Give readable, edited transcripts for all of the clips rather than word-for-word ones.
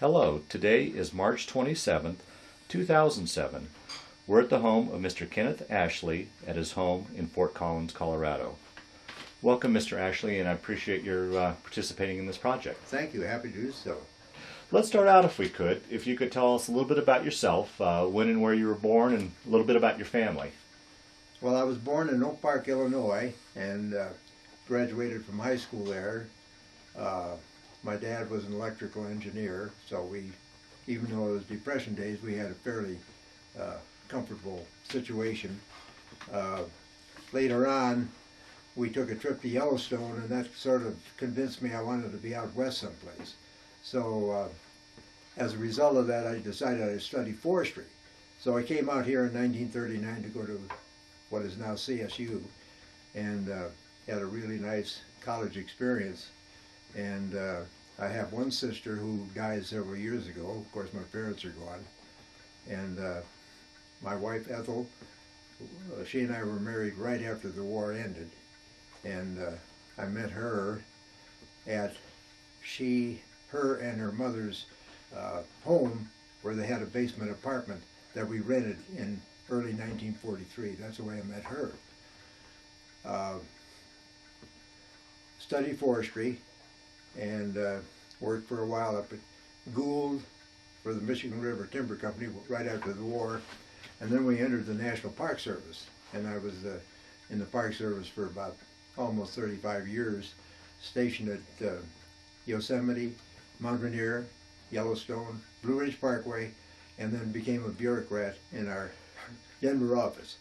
Hello, today is March 27th, 2007. We're at the home of Mr. Kenneth Ashley at his home in Fort Collins, Colorado. Welcome, Mr. Ashley, and I appreciate your participating in this project. Thank you. Happy to do so. Let's start out, if we could. If you could tell us a little bit about yourself, when and where you were born, and a little bit about your family. Well, I was born in Oak Park, Illinois, and graduated from high school there. My dad was an electrical engineer, so even though it was Depression days, we had a fairly comfortable situation. Later on, we took a trip to Yellowstone, and that sort of convinced me I wanted to be out west someplace. So as a result of that, I decided I'd study forestry. So I came out here in 1939 to go to what is now CSU, and had a really nice college experience. And I have one sister who died several years ago. Of course, my parents are gone. And my wife, Ethel, she and I were married right after the war ended. And I met her at her and her mother's home, where they had a basement apartment that we rented in early 1943. That's the way I met her. Studied forestry and worked for a while up at Gould for the Michigan River Timber Company right after the war. And then we entered the National Park Service, and I was in the Park Service for about almost 35 years, stationed at Yosemite, Mount Rainier, Yellowstone, Blue Ridge Parkway, and then became a bureaucrat in our Denver office.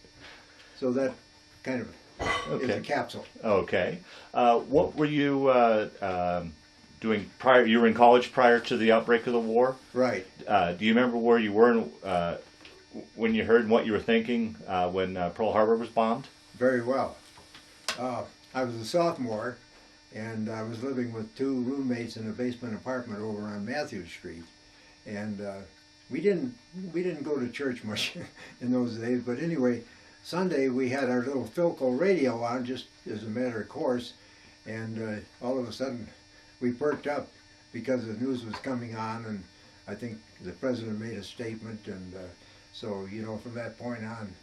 So that kind of is a capsule. Okay. What were you doing prior? You were in college prior to the outbreak of the war? Right. Do you remember where you were when you heard and what you were thinking when Pearl Harbor was bombed? Very well. I was a sophomore, and I was living with two roommates in a basement apartment over on Matthews Street. And we didn't go to church much in those days, but anyway, Sunday we had our little Philco radio on just as a matter of course, and all of a sudden we perked up because the news was coming on, and I think the president made a statement, and so, you know, from that point on,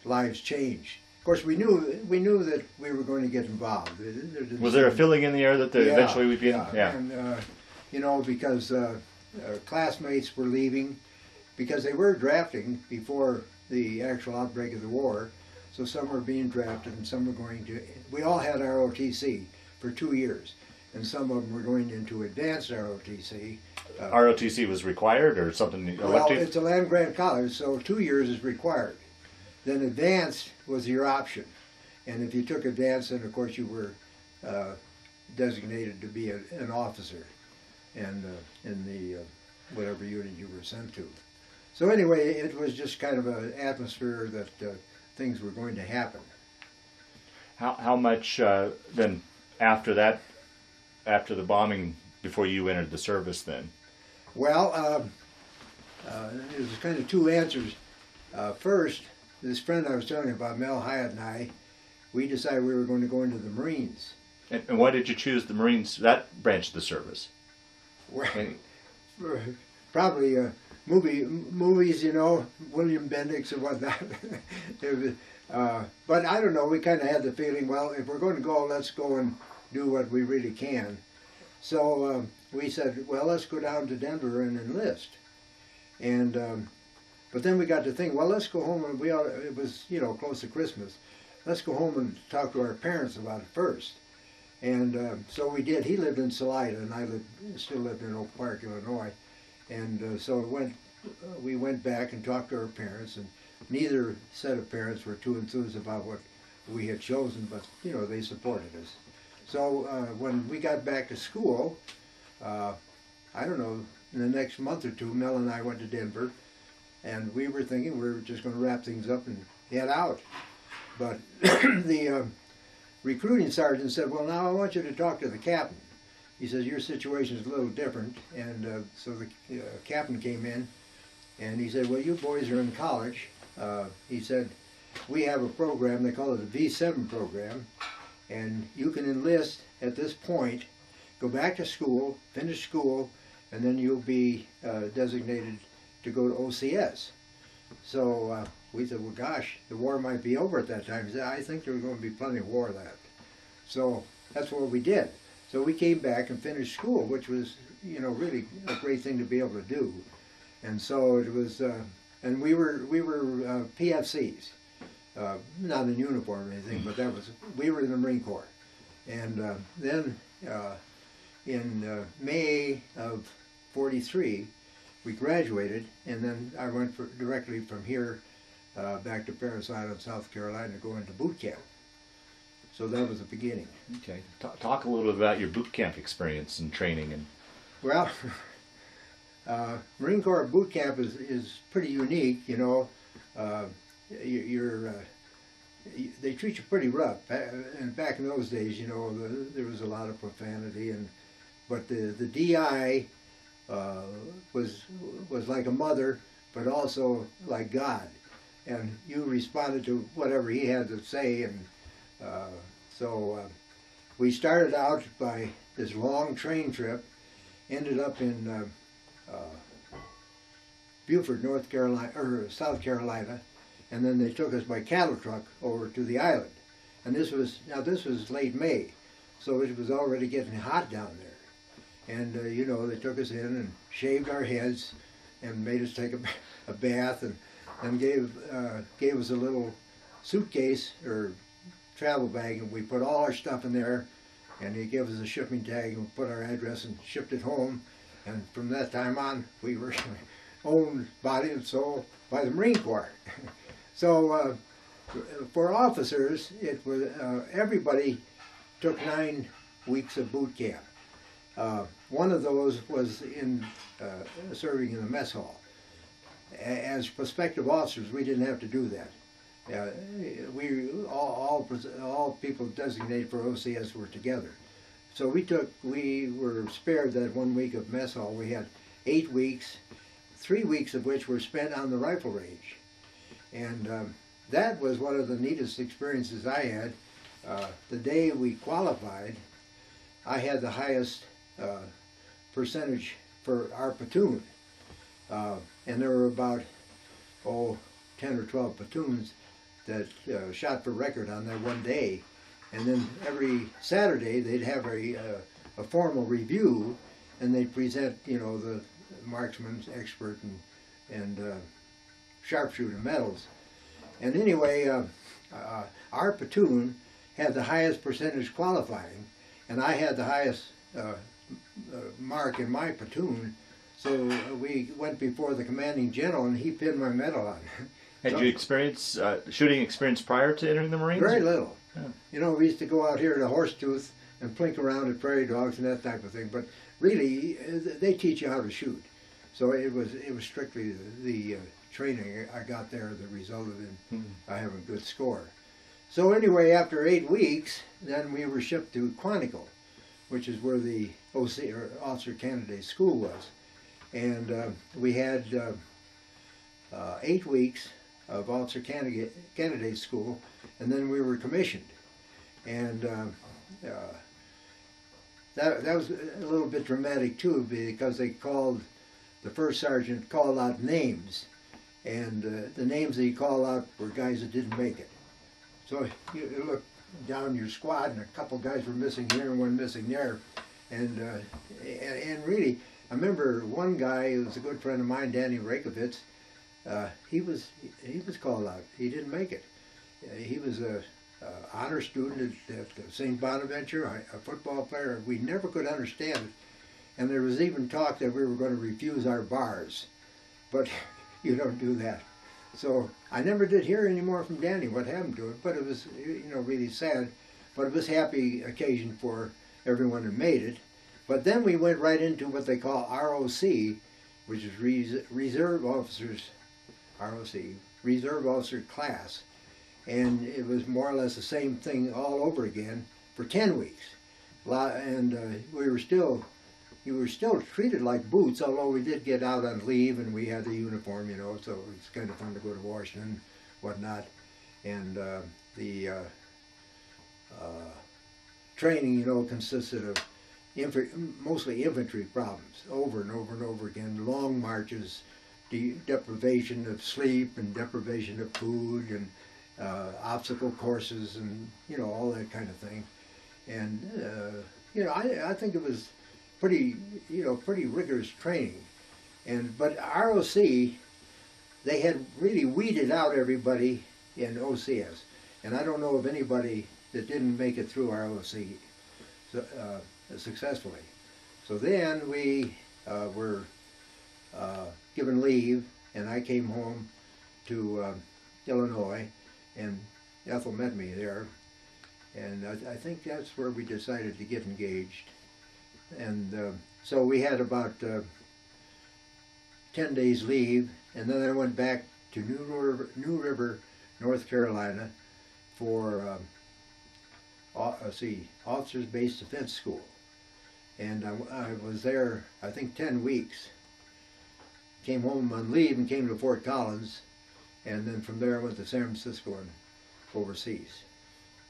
lives changed. Of course, we knew that we were going to get involved. Was there a feeling in the air that eventually we'd be in? Yeah. And you know, because classmates were leaving, because they were drafting before the actual outbreak of the war. So some were being drafted, and some were going to. We all had ROTC for 2 years, and some of them were going into advanced ROTC. ROTC was required, or something elective? Well, it's a land grant college, so 2 years is required. Then advanced was your option, and if you took advanced, then of course you were designated to be an officer, and in the whatever unit you were sent to. So anyway, it was just kind of an atmosphere that things were going to happen. How much then after that, after the bombing, before you entered the service then? Well, there's kind of two answers. First, this friend I was telling you about, Mel Hyatt, and I, we decided we were going to go into the Marines. And why did you choose the Marines, that branch of the service? Well, probably movies, you know, William Bendix and whatnot. But I don't know, we kind of had the feeling, well, if we're going to go, let's go and do what we really can. So we said, well, let's go down to Denver and enlist. And but then we got to think, well, let's go home, and it was, you know, close to Christmas. Let's go home and talk to our parents about it first. And so we did. He lived in Salida, and I still lived in Oak Park, Illinois. And so we went back and talked to our parents, and neither set of parents were too enthused about what we had chosen, but, you know, they supported us. So when we got back to school, I don't know, in the next month or two, Mel and I went to Denver, and we were thinking we were just going to wrap things up and head out. But the recruiting sergeant said, well, now I want you to talk to the captain. He says, your situation is a little different. And so the captain came in, and he said, well, you boys are in college. He said, we have a program, they call it a V7 program, and you can enlist at this point, go back to school, finish school, and then you'll be designated to go to OCS. So we said, well, gosh, the war might be over at that time. He said, I think there's going to be plenty of war left. So that's what we did. So we came back and finished school, which was, you know, really a great thing to be able to do. And so it was, and we were PFCs, not in uniform or anything, but we were in the Marine Corps. And then in May of '43, we graduated, and then I went directly from here back to Parris Island, South Carolina, to go into boot camp. So that was the beginning. Okay. Talk a little bit about your boot camp experience and training. Well, Marine Corps boot camp is pretty unique, you know. They treat you pretty rough. And back in those days, you know, there was a lot of profanity, but the DI was like a mother, but also like God, and you responded to whatever he had to say, and so we started out by this long train trip, ended up in Beaufort, North Carolina, or South Carolina, and then they took us by cattle truck over to the island. And this was late May, so it was already getting hot down there. And you know, they took us in and shaved our heads and made us take a bath, and gave us a little suitcase or travel bag, and we put all our stuff in there, and he gave us a shipping tag, and we put our address and shipped it home. And from that time on, we were owned, body and soul by the Marine Corps. So for officers, it was everybody took 9 weeks of boot camp. One of those was in serving in the mess hall. As prospective officers, we didn't have to do that. All people designated for OCS were together. So we were spared that 1 week of mess hall. We had 8 weeks, 3 weeks of which were spent on the rifle range. And that was one of the neatest experiences I had. The day we qualified, I had the highest percentage for our platoon. And there were about, 10 or 12 platoons that shot for record on that one day. And then every Saturday they'd have a formal review, and they'd present, you know, the marksman's expert and sharpshooter medals. And anyway, our platoon had the highest percentage qualifying, and I had the highest mark in my platoon. So we went before the commanding general, and he pinned my medal on. Had you experience shooting experience prior to entering the Marines? Very little. Yeah. You know, we used to go out here to Horsetooth and plink around at prairie dogs and that type of thing. But really, they teach you how to shoot. So it was strictly the training I got there that resulted in I having a good score. So anyway, after 8 weeks, then we were shipped to Quantico, which is where the OC, or Officer Candidate School, was. And we had 8 weeks of Officer Candidate School, and then we were commissioned. And that was a little bit dramatic too, because the first sergeant called out names, and the names that he called out were guys that didn't make it. So you look down your squad, and a couple guys were missing here and one missing there, and really, I remember one guy who was a good friend of mine, Danny Rakovitz. He was called out. He didn't make it. He was a honor student at St. Bonaventure, a football player. We never could understand it, and there was even talk that we were going to refuse our bars, but you don't do that. So I never did hear any more from Danny what happened to it, but it was, you know, really sad. But it was a happy occasion for everyone who made it. But then we went right into what they call ROC, which is Reserve Officers, ROC, Reserve Officer Class. And it was more or less the same thing all over again for 10 weeks. And you were still treated like boots, although we did get out on leave and we had the uniform, you know, so it's kind of fun to go to Washington and whatnot. And the training, you know, consisted of mostly infantry problems, over and over and over again. Long marches, deprivation of sleep and deprivation of food, and obstacle courses, and all that kind of thing. And I think it was pretty rigorous training. But ROC, they had really weeded out everybody in OCS, and I don't know of anybody that didn't make it through ROC successfully. So then we were given leave, and I came home to Illinois, and Ethel met me there, and I think that's where we decided to get engaged. And so we had about 10 days leave, and then I went back to New River, North Carolina, for Officers Base Defense School. And I was there, I think, 10 weeks. Came home on leave and came to Fort Collins, and then from there I went to San Francisco and overseas.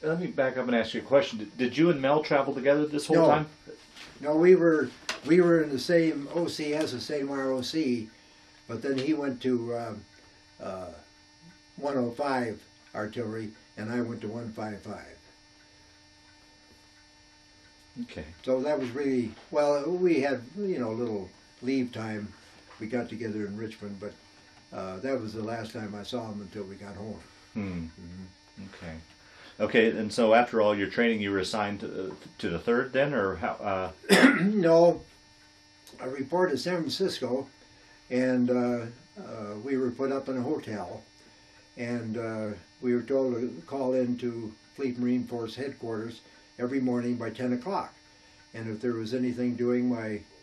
Let me back up and ask you a question. Did you and Mel travel together this whole time? No, we were in the same OCS, the same ROC, but then he went to 105 Artillery, and I went to 155. Okay. So that was really, well, we had, a little leave time. We got together in Richmond, but that was the last time I saw him until we got home. Mm-hmm. Okay. Okay, and so after all your training, you were assigned to the 3rd then, or how? No, I reported to San Francisco, and we were put up in a hotel, and we were told to call into Fleet Marine Force headquarters every morning by 10 o'clock. And if there was anything doing,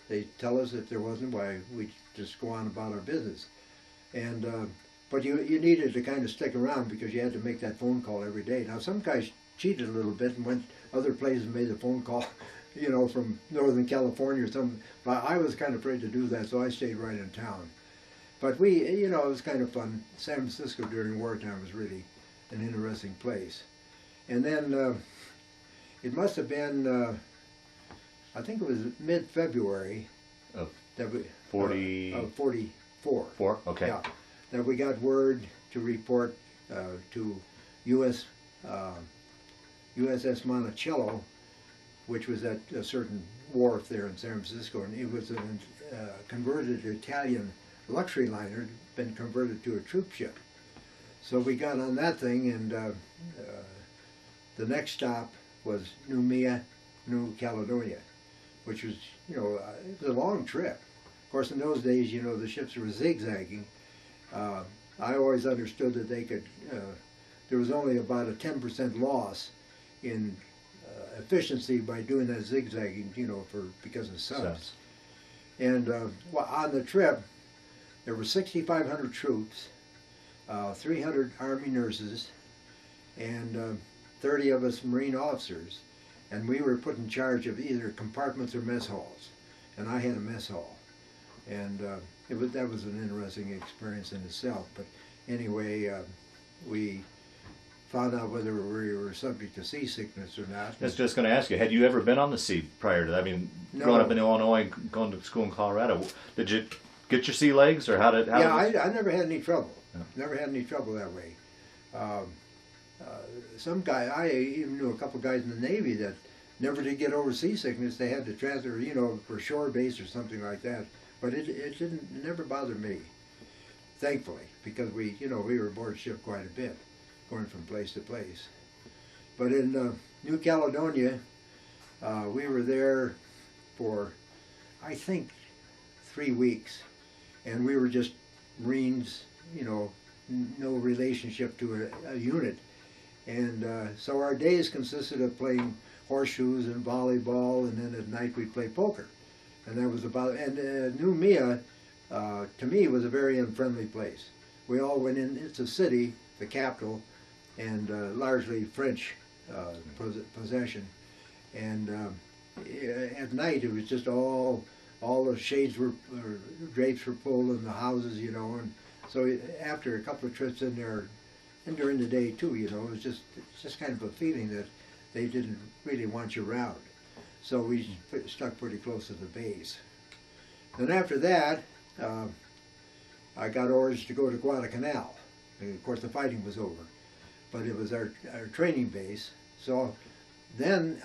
they'd tell us. If there wasn't, we'd just go on about our business. And but you needed to kind of stick around because you had to make that phone call every day. Now, some guys cheated a little bit and went other places and made the phone call, from Northern California or something. But I was kind of afraid to do that, so I stayed right in town. But it was kind of fun. San Francisco during wartime was really an interesting place. And then it must have been, I think it was mid-February of that we 44. Okay. Yeah, that we got word to report to USS Monticello, which was at a certain wharf there in San Francisco, and it was a converted Italian luxury liner, been converted to a troop ship. So we got on that thing, and the next stop was New Caledonia, which was, it was a long trip. Of course, in those days, the ships were zigzagging. I always understood that they could, there was only about a 10% loss in efficiency by doing that zigzagging, because of subs. And on the trip, there were 6,500 troops, 300 Army nurses, and 30 of us Marine officers. And we were put in charge of either compartments or mess halls. And I had a mess hall. And that was an interesting experience in itself. But anyway, we found out whether we were subject to seasickness or not. I was just going to ask you, had you ever been on the sea prior to that? I mean, No. Growing up in Illinois and going to school in Colorado, did you get your sea legs, or how did I never had any trouble. No. Never had any trouble that way. Some guy, I even knew a couple guys in the Navy that never did get over seasickness. They had to transfer, for shore base or something like that. But it never bothered me, thankfully, because we were aboard ship quite a bit, going from place to place. But in New Caledonia, we were there for, I think, 3 weeks, and we were just Marines, no relationship to a unit. And so our days consisted of playing horseshoes and volleyball, and then at night we'd play poker. And that was about, and New Mia, to me, was a very unfriendly place. We all went in, it's a city, the capital, and largely French possession. And at night it was just all the shades were, drapes were pulled in the houses, and so after a couple of trips in there, and during the day too, it was just kind of a feeling that they didn't really want you around. So we stuck pretty close to the base. Then after that, I got orders to go to Guadalcanal. And of course, the fighting was over, but it was our training base. So then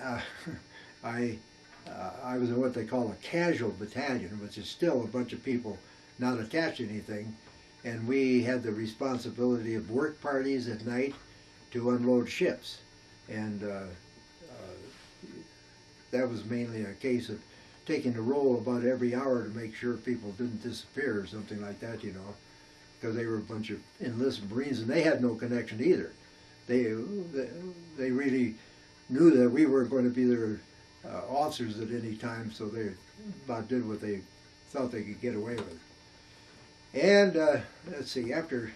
I was in what they call a casual battalion, which is still a bunch of people not attached to anything, and we had the responsibility of work parties at night to unload ships, and that was mainly a case of taking the roll about every hour to make sure people didn't disappear or something like that, you know, because they were a bunch of enlisted Marines and they had no connection either. They really knew that we weren't going to be their officers at any time, so they about did what they thought they could get away with. And let's see, after,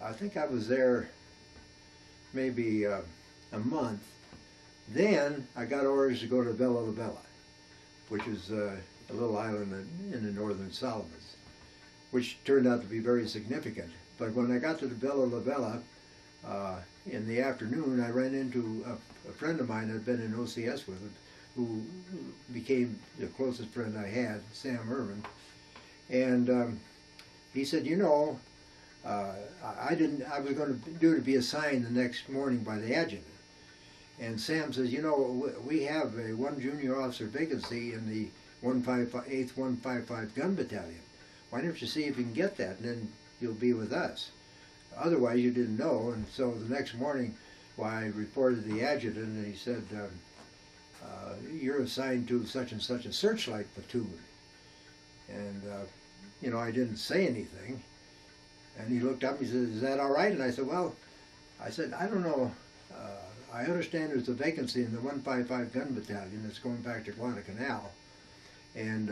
I think I was there maybe a month, then I got orders to go to Bella La Bella, which is a little island in the northern Solomons, which turned out to be very significant. But when I got to the Bella La Bella, in the afternoon, I ran into a friend of mine I'd been in OCS with, who became the closest friend I had, Sam Irvin. And he said, you know, I was going to do to be assigned the next morning by the adjutant. And Sam says, you know, we have a one junior officer vacancy in the 8th 155 Gun Battalion. Why don't you see if you can get that, and then you'll be with us. Otherwise, you didn't know. And so the next morning, well, I reported to the adjutant, and he said, you're assigned to such and such a searchlight platoon. And, you know, I didn't say anything. And he looked up and he said, is that all right? And I said, well, I don't know. I understand there's a vacancy in the 155 Gun Battalion that's going back to Guadalcanal. And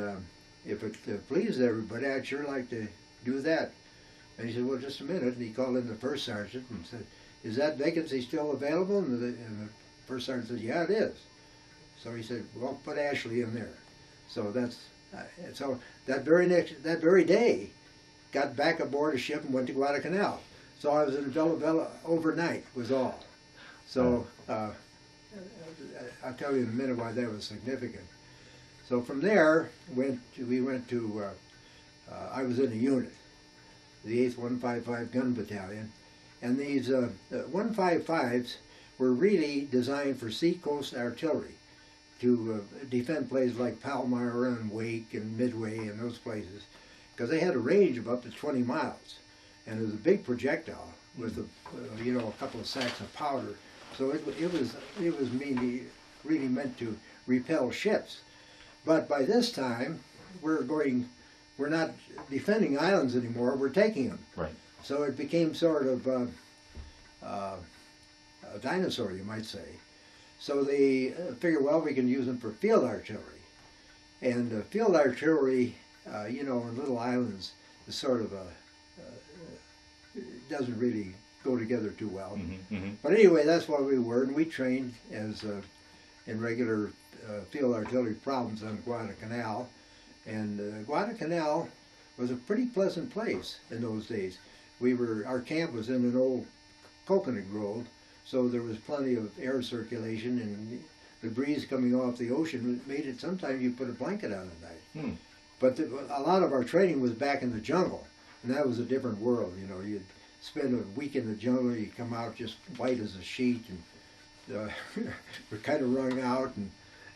if it pleases everybody, I'd sure like to do that. And he said, well, just a minute. And he called in the first sergeant and said, is that vacancy still available? And the first sergeant said, yeah, it is. So he said, well, put Ashley in there. So so that very day, got back aboard a ship and went to Guadalcanal. So I was in Bella Bella overnight, was all. So I'll tell you in a minute why that was significant. So from there, we went to, I was in a unit, the 8th 155 Gun Battalion, and these 155s were really designed for seacoast artillery to defend places like Palmyra and Wake and Midway and those places, because they had a range of up to 20 miles, and it was a big projectile with you know, a couple of sacks of powder. So it was really meant to repel ships. But by this time, we're not defending islands anymore, we're taking them. Right. So it became sort of a dinosaur, you might say. So they figured, well, we can use them for field artillery. And field artillery, you know, in little islands is sort of doesn't really go together too well. Mm-hmm, mm-hmm. But anyway, that's what we were, and we trained as in regular field artillery problems on Guadalcanal. And Guadalcanal was a pretty pleasant place in those days. Our camp was in an old coconut grove, so there was plenty of air circulation, and the breeze coming off the ocean made it, sometimes you put a blanket on at night. Hmm. But a lot of our training was back in the jungle, and that was a different world. You know, you'd spend a week in the jungle, you come out just white as a sheet, and we're kind of wrung out, and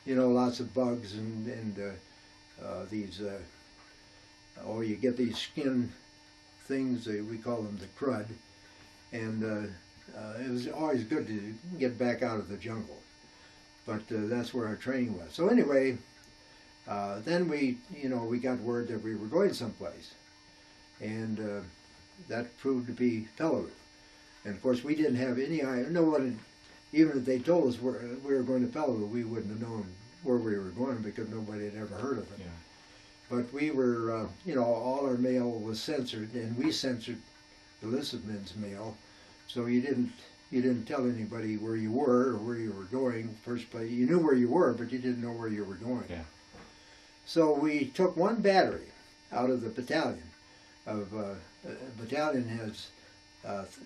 you know, lots of bugs, and these, you get these skin things, we call them the crud, and it was always good to get back out of the jungle. But that's where our training was. So anyway, then we got word that we were going someplace, and that proved to be Peleliu. And of course, we didn't have any idea. No one, even if they told us we were going to Peleliu, we wouldn't have known where we were going because nobody had ever heard of it. Yeah. But we were, all our mail was censored, and we censored the enlisted men's mail, so you didn't tell anybody where you were or where you were going. First place, you knew where you were, but you didn't know where you were going. Yeah. So we took one battery out of the battalion. Battalion has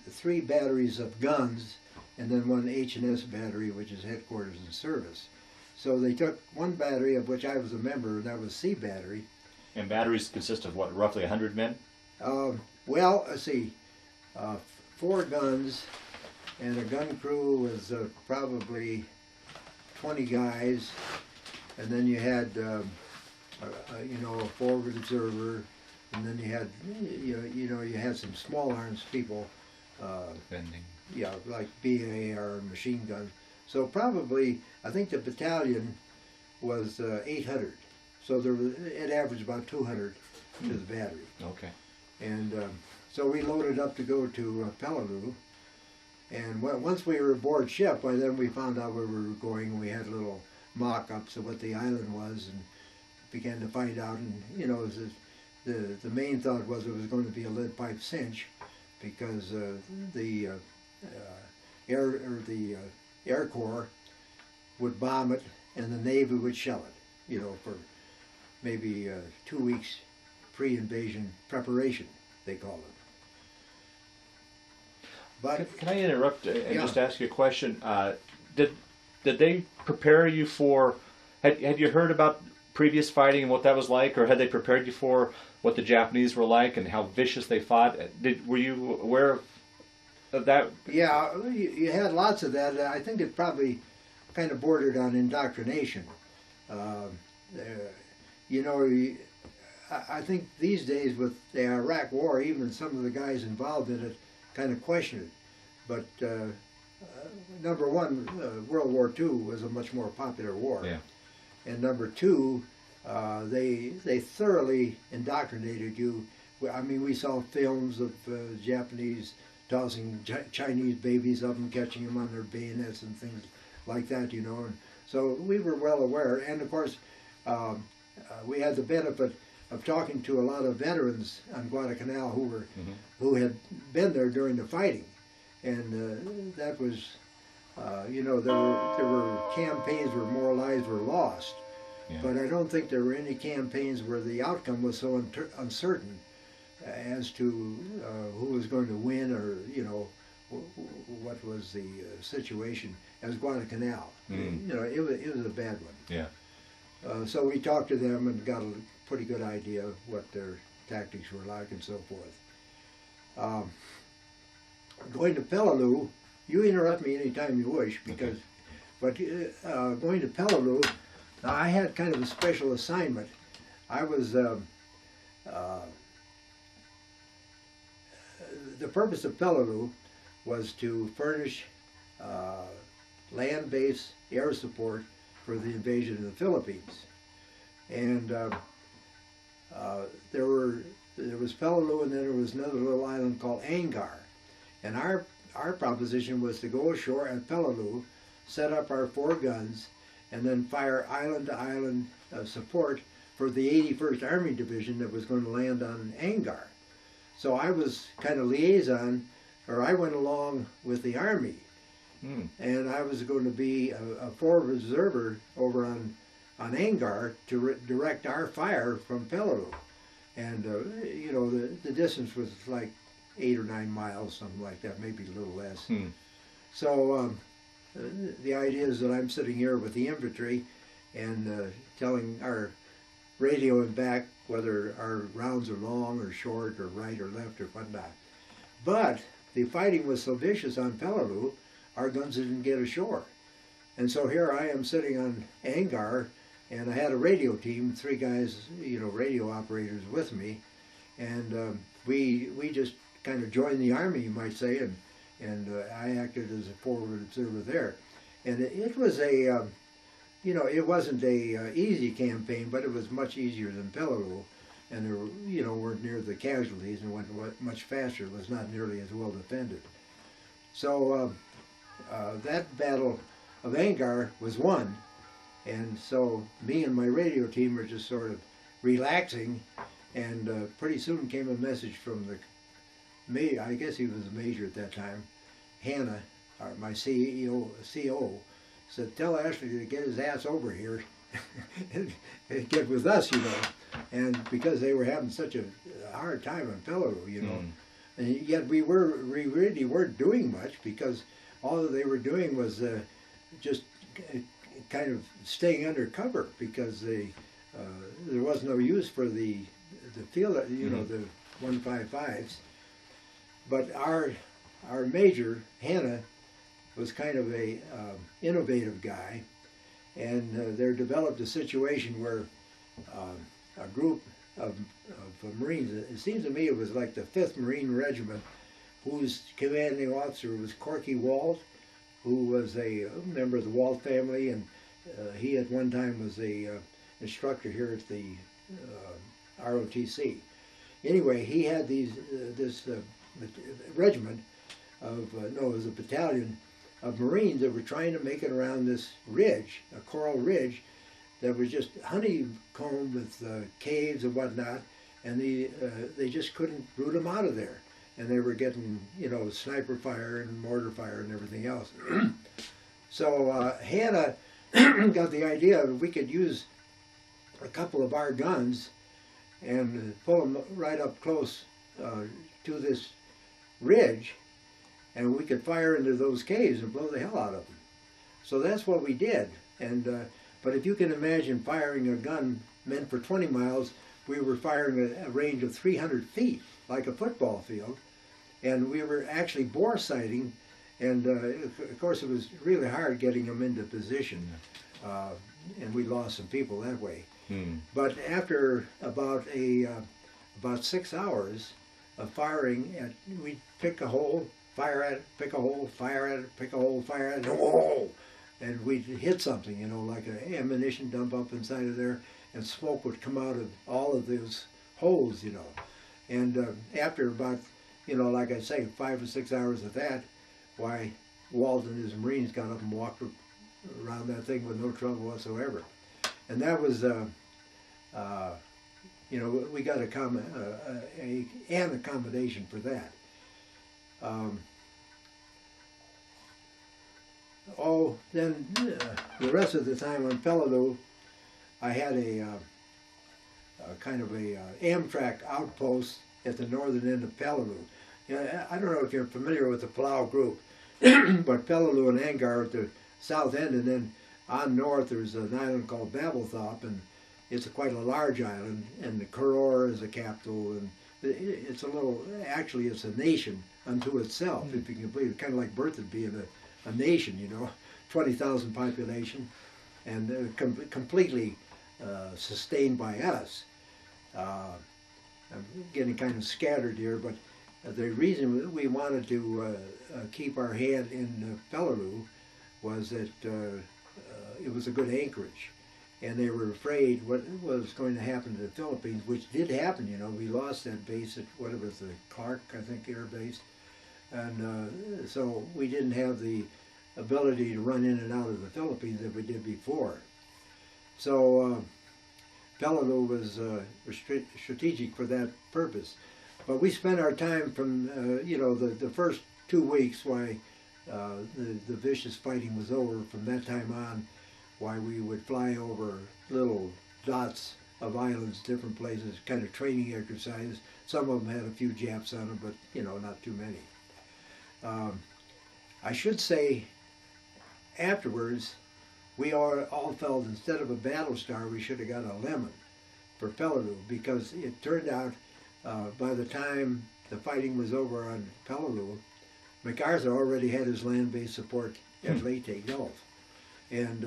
3 batteries of guns, and then one H&S battery, which is headquarters and service. So they took one battery, of which I was a member, and that was C Battery. And batteries consist of what, roughly 100 men? Well, let's see, 4 guns, and a gun crew was probably 20 guys, and then you had, you know, a forward observer, and then you had, you had some small arms people, Defending. yeah, like BAR machine gun. So probably, I think the battalion was 800. So it averaged about 200 to the battery. Okay. And so we loaded up to go to Peleliu. And once we were aboard ship, by then we found out where we were going, and we had little mock-ups of what the island was, and began to find out. And you know, the main thought was it was going to be a lead pipe cinch, because the Air Corps would bomb it, and the Navy would shell it. You know, for maybe 2 weeks pre-invasion preparation, they call it. But Can I interrupt and Yeah. just ask you a question? Did they prepare you for? Had you heard about previous fighting and what that was like, or had they prepared you for what the Japanese were like and how vicious they fought? Were you aware of that? yeah, you had lots of that. I think it probably kind of bordered on indoctrination. You know, I think these days with the Iraq War, even some of the guys involved in it kind of question it. But number one, World War II was a much more popular war. Yeah. And number two, they thoroughly indoctrinated you. I mean, we saw films of Japanese tossing Chinese babies up and catching them on their bayonets and things like that, you know. And so we were well aware. And of course, we had the benefit of talking to a lot of veterans on Guadalcanal who had been there during the fighting, and that was, you know, there were campaigns where more lives were lost, Yeah. but I don't think there were any campaigns where the outcome was so uncertain as to who was going to win, or you know, what was the situation as Guadalcanal. Mm. You know, it was a bad one. Yeah. So we talked to them and got a pretty good idea of what their tactics were like and so forth. Going to Peleliu, you interrupt me anytime you wish, because, but going to Peleliu, I had kind of a special assignment. I was, the purpose of Peleliu was to furnish land-based air support for the invasion of the Philippines. And there was Peleliu, and then there was another little island called Angar. And our proposition was to go ashore at Peleliu, set up our 4 guns, and then fire island to island support for the 81st Army Division that was going to land on Angar. So I was kind of liaison, or I went along with the Army. And I was going to be a forward observer over on Angar to direct our fire from Peleliu. And, you know, the distance was like 8 or 9 miles, something like that, maybe a little less. So the idea is that I'm sitting here with the infantry and telling our radioing back whether our rounds are long or short or right or left or whatnot. But the fighting was so vicious on Peleliu, our guns didn't get ashore. And so here I am sitting on Angar, and I had a radio team, 3 guys, you know, radio operators with me, and we just kind of joined the Army, you might say, and I acted as a forward observer there. And it was a, you know, it wasn't a easy campaign, but it was much easier than Peleliu, and there were, you know, weren't near the casualties and went much faster. It was not nearly as well defended. So that battle of Angar was won, and so me and my radio team were just sort of relaxing, and pretty soon came a message from I guess he was a major at that time, Hannah, my CEO, said, tell Ashley to get his ass over here and get with us, you know. And because they were having such a hard time on Peleliu, you know. And yet we really weren't doing much, because all that they were doing was just kind of staying under cover because there was no use for the field, you know, the 155s. But our major, Hannah, was kind of a innovative guy, and there developed a situation where a group of Marines, it seems to me it was like the 5th Marine Regiment, whose commanding officer was Corky Walt, who was a member of the Walt family, and he at one time was a instructor here at the ROTC. Anyway, he had this regiment of, no, it was a battalion of Marines that were trying to make it around this ridge, a coral ridge, that was just honeycombed with caves and whatnot, and they just couldn't root them out of there. And they were getting, you know, sniper fire and mortar fire and everything else. So Hannah got the idea that we could use a couple of our guns and pull them right up close to this ridge, and we could fire into those caves and blow the hell out of them. So that's what we did. And but if you can imagine firing a gun meant for 20 miles, we were firing a range of 300 feet, like a football field, and we were actually bore sighting, and of course it was really hard getting them into position, and we lost some people that way. But after about 6 hours of firing, we'd pick a hole, fire at it, pick a hole, fire at it, pick a hole, fire at it, whoa! And we'd hit something, you know, like an ammunition dump up inside of there, and smoke would come out of all of those holes, you know. And after about, you know, like I say, 5 or 6 hours of that, why, Walt and his Marines got up and walked around that thing with no trouble whatsoever. And that was, you know, we got an accommodation for that. Then the rest of the time on Peleliu, I had a kind of a Amtrak outpost at the northern end of Peleliu. You know, I don't know if you're familiar with the Palau group, but Peleliu and Angar are at the south end, and then on north there's an island called Babelthorpe, and it's quite a large island, and the Koror is the capital, and it's a little, actually it's a nation unto itself, if you can believe it, kind of like Berthoud being a nation, you know, 20,000 population, and completely sustained by us. I'm getting kind of scattered here, but the reason we wanted to keep our hand in Peleliu was that it was a good anchorage, and they were afraid what was going to happen to the Philippines, which did happen. You know, we lost that base at what it was, the Clark, I think, Air Base, and so we didn't have the ability to run in and out of the Philippines that we did before. So Peleliu was strategic for that purpose. But we spent our time from, you know, the first 2 weeks, why the vicious fighting was over. From that time on, why we would fly over little dots of islands, different places, kind of training exercises. Some of them had a few Japs on them, but, you know, not too many. I should say, afterwards, we all felt instead of a battle star, we should have got a lemon for Peleliu, because it turned out by the time the fighting was over on Peleliu, MacArthur already had his land-based support at Leyte Gulf. And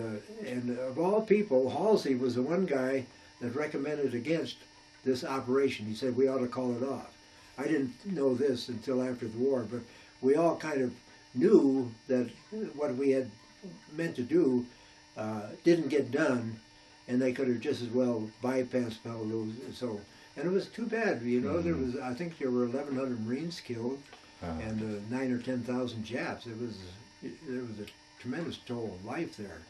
of all people, Halsey was the one guy that recommended against this operation. He said we ought to call it off. I didn't know this until after the war, but we all kind of knew that what we had meant to do didn't get done, and they could have just as well bypassed Peleliu. So, and it was too bad, you know. There was, I think, there were 1,100 Marines killed, and 9,000 or 10,000 Japs. There was a tremendous toll of life there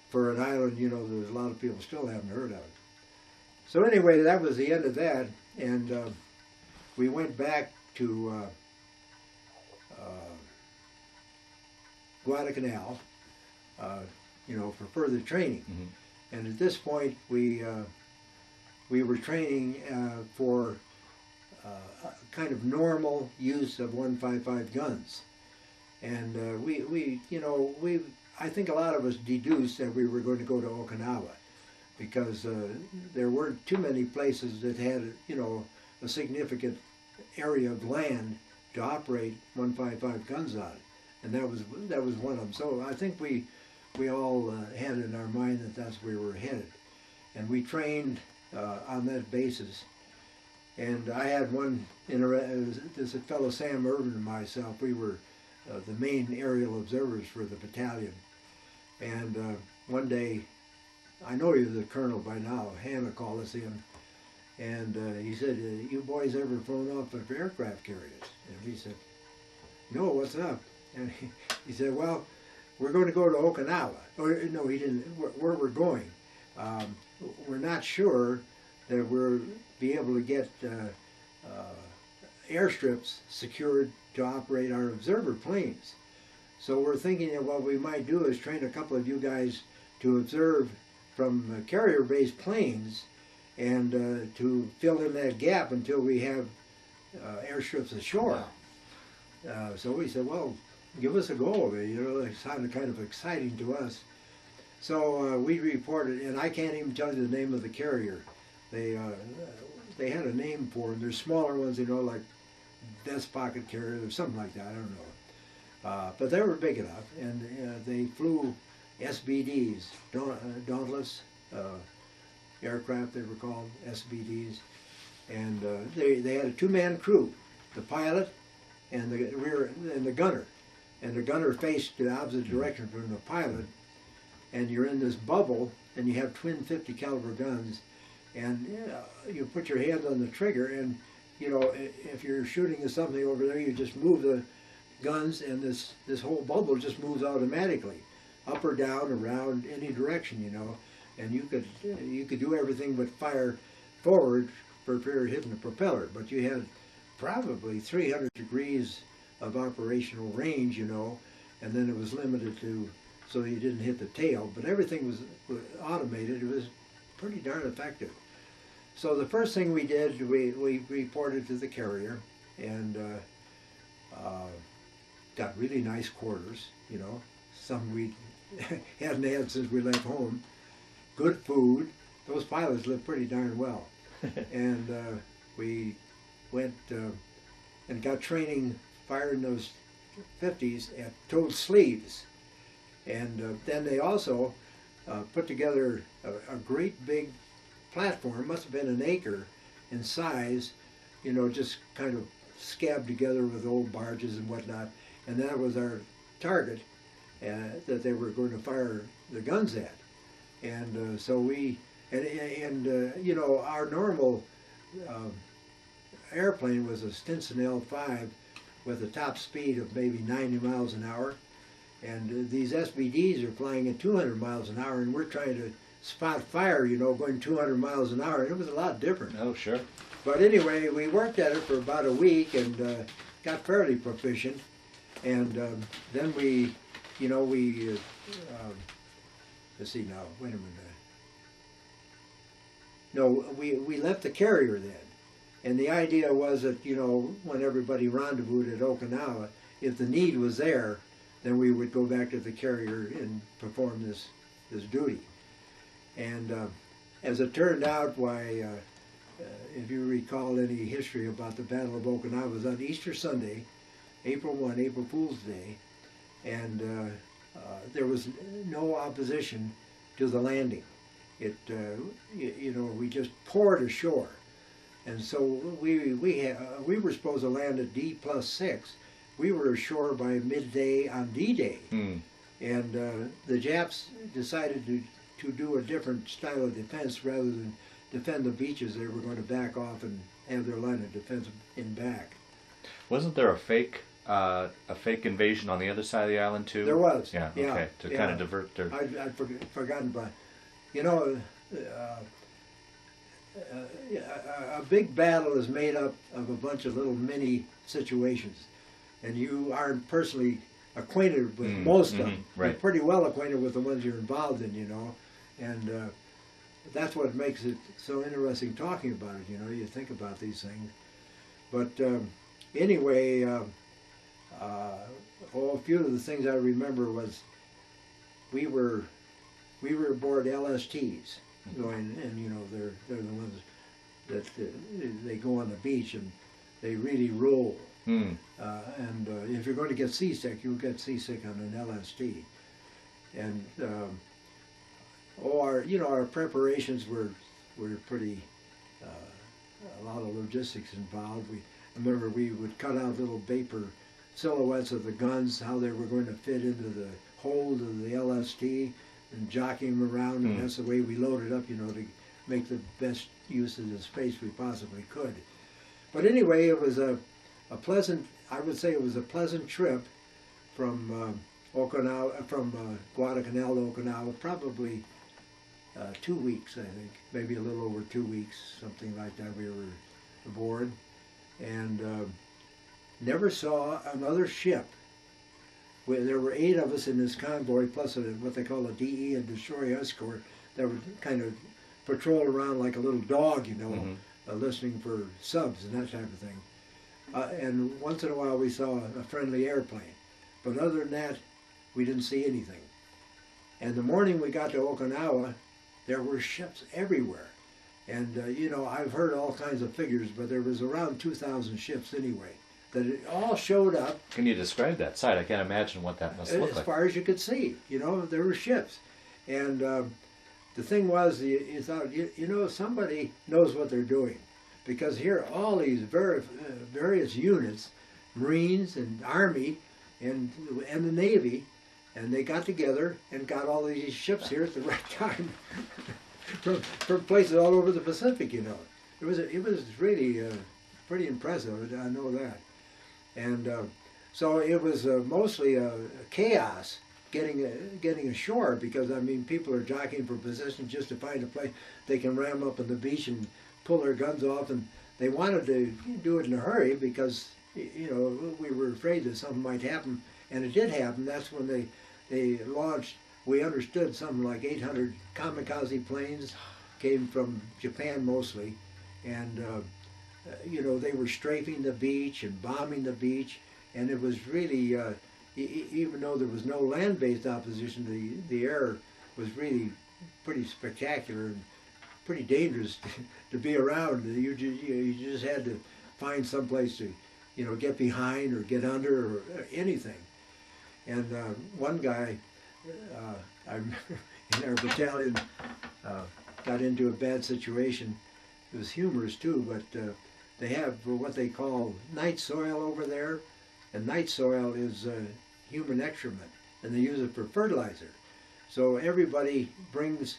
for an island, you know. There's a lot of people still haven't heard of it. So anyway, that was the end of that, and we went back to Guadalcanal, you know, for further training. And at this point, we were training for kind of normal use of 155 guns, and I think a lot of us deduced that we were going to go to Okinawa because there weren't too many places that had, you know, a significant area of land to operate 155 guns on, and that was one of them. So I think we all had in our mind that that's where we were headed, and we trained on that basis. And I had one, this fellow Sam Irvin and myself, we were the main aerial observers for the battalion. And one day, I know he was a colonel by now, Hannah called us in, and he said, "You boys ever flown off of aircraft carriers?" And we said, "No, what's up?" And he said, "Well, we're going to go to Okinawa." Or no, he didn't, where we're going. We're not sure that we'll be able to get airstrips secured to operate our observer planes. So we're thinking that what we might do is train a couple of you guys to observe from carrier-based planes and to fill in that gap until we have airstrips ashore. So we said, well, give us a go. You know, it sounded kind of exciting to us. So we reported, and I can't even tell you the name of the carrier. They had a name for them. There's smaller ones, you know, like vest pocket carrier or something like that. I don't know. But they were big enough, and they flew SBDs, dauntless aircraft. They were called SBDs, and they had a two-man crew, the pilot and the rear and the gunner, and the gunner faced the opposite direction from the pilot, and you're in this bubble, and you have twin 50 caliber guns, and you put your hand on the trigger, and you know, if you're shooting at something over there, you just move the guns, and this whole bubble just moves automatically, up or down, around, any direction, you know, and you could do everything but fire forward for fear of hitting the propeller, but you had probably 300 degrees of operational range, you know, and then it was limited to so you didn't hit the tail, but everything was automated. It was pretty darn effective. So the first thing we did, we reported to the carrier, and got really nice quarters, you know, some we hadn't had since we left home. Good food. Those pilots lived pretty darn well. And we went and got training firing those 50s at toed sleeves. And then they also put together a great big platform, must have been an acre in size, you know, just kind of scabbed together with old barges and whatnot. And that was our target that they were going to fire the guns at. And so we, you know, our normal airplane was a Stinson L5 with a top speed of maybe 90 miles an hour. And these SBDs are flying at 200 miles an hour, and we're trying to spot fire, you know, going 200 miles an hour. It was a lot different. Oh, sure. But anyway, we worked at it for about a week and got fairly proficient. And then we, you know, let's see now, wait a minute. No, we left the carrier then. And the idea was that, you know, when everybody rendezvoused at Okinawa, if the need was there, then we would go back to the carrier and perform this duty. And as it turned out, why, if you recall any history about the Battle of Okinawa, it was on Easter Sunday, April 1, April Fool's Day, and there was no opposition to the landing. It, you know, we just poured ashore. And so we were supposed to land at D+6. We were ashore by midday on D-Day. And the Japs decided to do a different style of defense. Rather than defend the beaches, they were going to back off and have their line of defense in back. Wasn't there a fake invasion on the other side of the island too? There was. Yeah. Okay. To kind of divert their. I'd forgotten, but you know, a big battle is made up of a bunch of little mini situations, and you aren't personally acquainted with most of them. Right. You're pretty well acquainted with the ones you're involved in, you know, and that's what makes it so interesting talking about it. You know, you think about these things. But anyway, a few of the things I remember was we were aboard LSTs going, and you know they're the ones that they go on the beach and they really roll. And if you're going to get seasick, you'll get seasick on an LST. And our preparations were pretty. A lot of logistics involved. I remember we would cut out little paper silhouettes of the guns, how they were going to fit into the hold of the LST, and jockeying them around, and that's the way we loaded up, you know, to make the best use of the space we possibly could. But anyway, it was a pleasant, I would say it was a pleasant trip from Okinawa, from Guadalcanal to Okinawa, probably 2 weeks, I think, maybe a little over 2 weeks, something like that. We were aboard, and never saw another ship. There were 8 of us in this convoy, plus what they call a DE, a destroyer escort, that would kind of patrol around like a little dog, you know, listening for subs and that type of thing. And once in a while we saw a friendly airplane, but other than that, we didn't see anything. And the morning we got to Okinawa, there were ships everywhere. And, you know, I've heard all kinds of figures, but there was around 2,000 ships anyway, that it all showed up. Can you describe that sight? I can't imagine what that must look like. As far as you could see, you know, there were ships. And the thing was, you thought, you know, somebody knows what they're doing. Because here, all these various units, Marines and Army and the Navy, and they got together and got all these ships here at the right time from places all over the Pacific, you know. It was really pretty impressive, I know that. And so it was mostly chaos getting ashore, because, I mean, people are jockeying for position just to find a place they can ram up on the beach and pull their guns off, and they wanted to do it in a hurry because, you know, we were afraid that something might happen, and it did happen. That's when they launched, we understood, something like 800 kamikaze planes came from Japan mostly, and you know, they were strafing the beach and bombing the beach, and it was really, even though there was no land-based opposition, the air was really pretty spectacular and pretty dangerous to be around. You just had to find some place to, you know, get behind or get under or anything. And one guy in our battalion got into a bad situation. It was humorous too, but they have what they call night soil over there, and night soil is human excrement, and they use it for fertilizer. So everybody brings,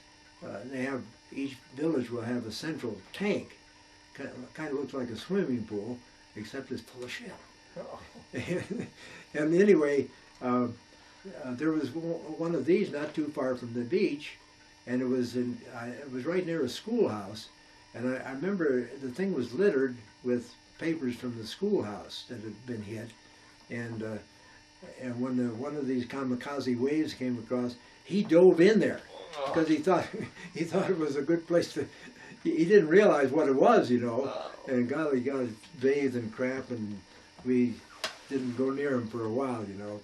each village will have a central tank, kind of looks like a swimming pool, except it's full of shit. Oh. And anyway, there was one of these not too far from the beach, and it was right near a schoolhouse. And I remember the thing was littered with papers from the schoolhouse that had been hit. And when one of these kamikaze waves came across, he dove in there because he thought it was a good place to. He didn't realize what it was, you know. And golly, got bathed in crap, and we didn't go near him for a while, you know.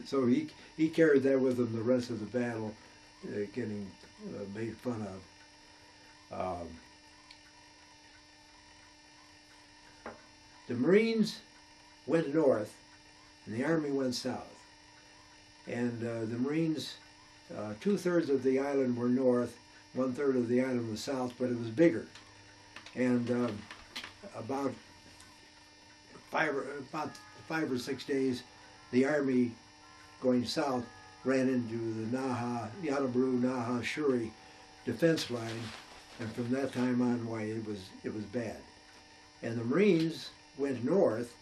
So he carried that with him the rest of the battle, getting made fun of. The Marines went north, and the Army went south. And the Marines, 2/3 of the island were north, 1/3 of the island was south, but it was bigger. And about 5 or 6 days, the Army going south ran into the Yanaburu Shuri defense line, and from that time on, why, it was bad. And the Marines went north,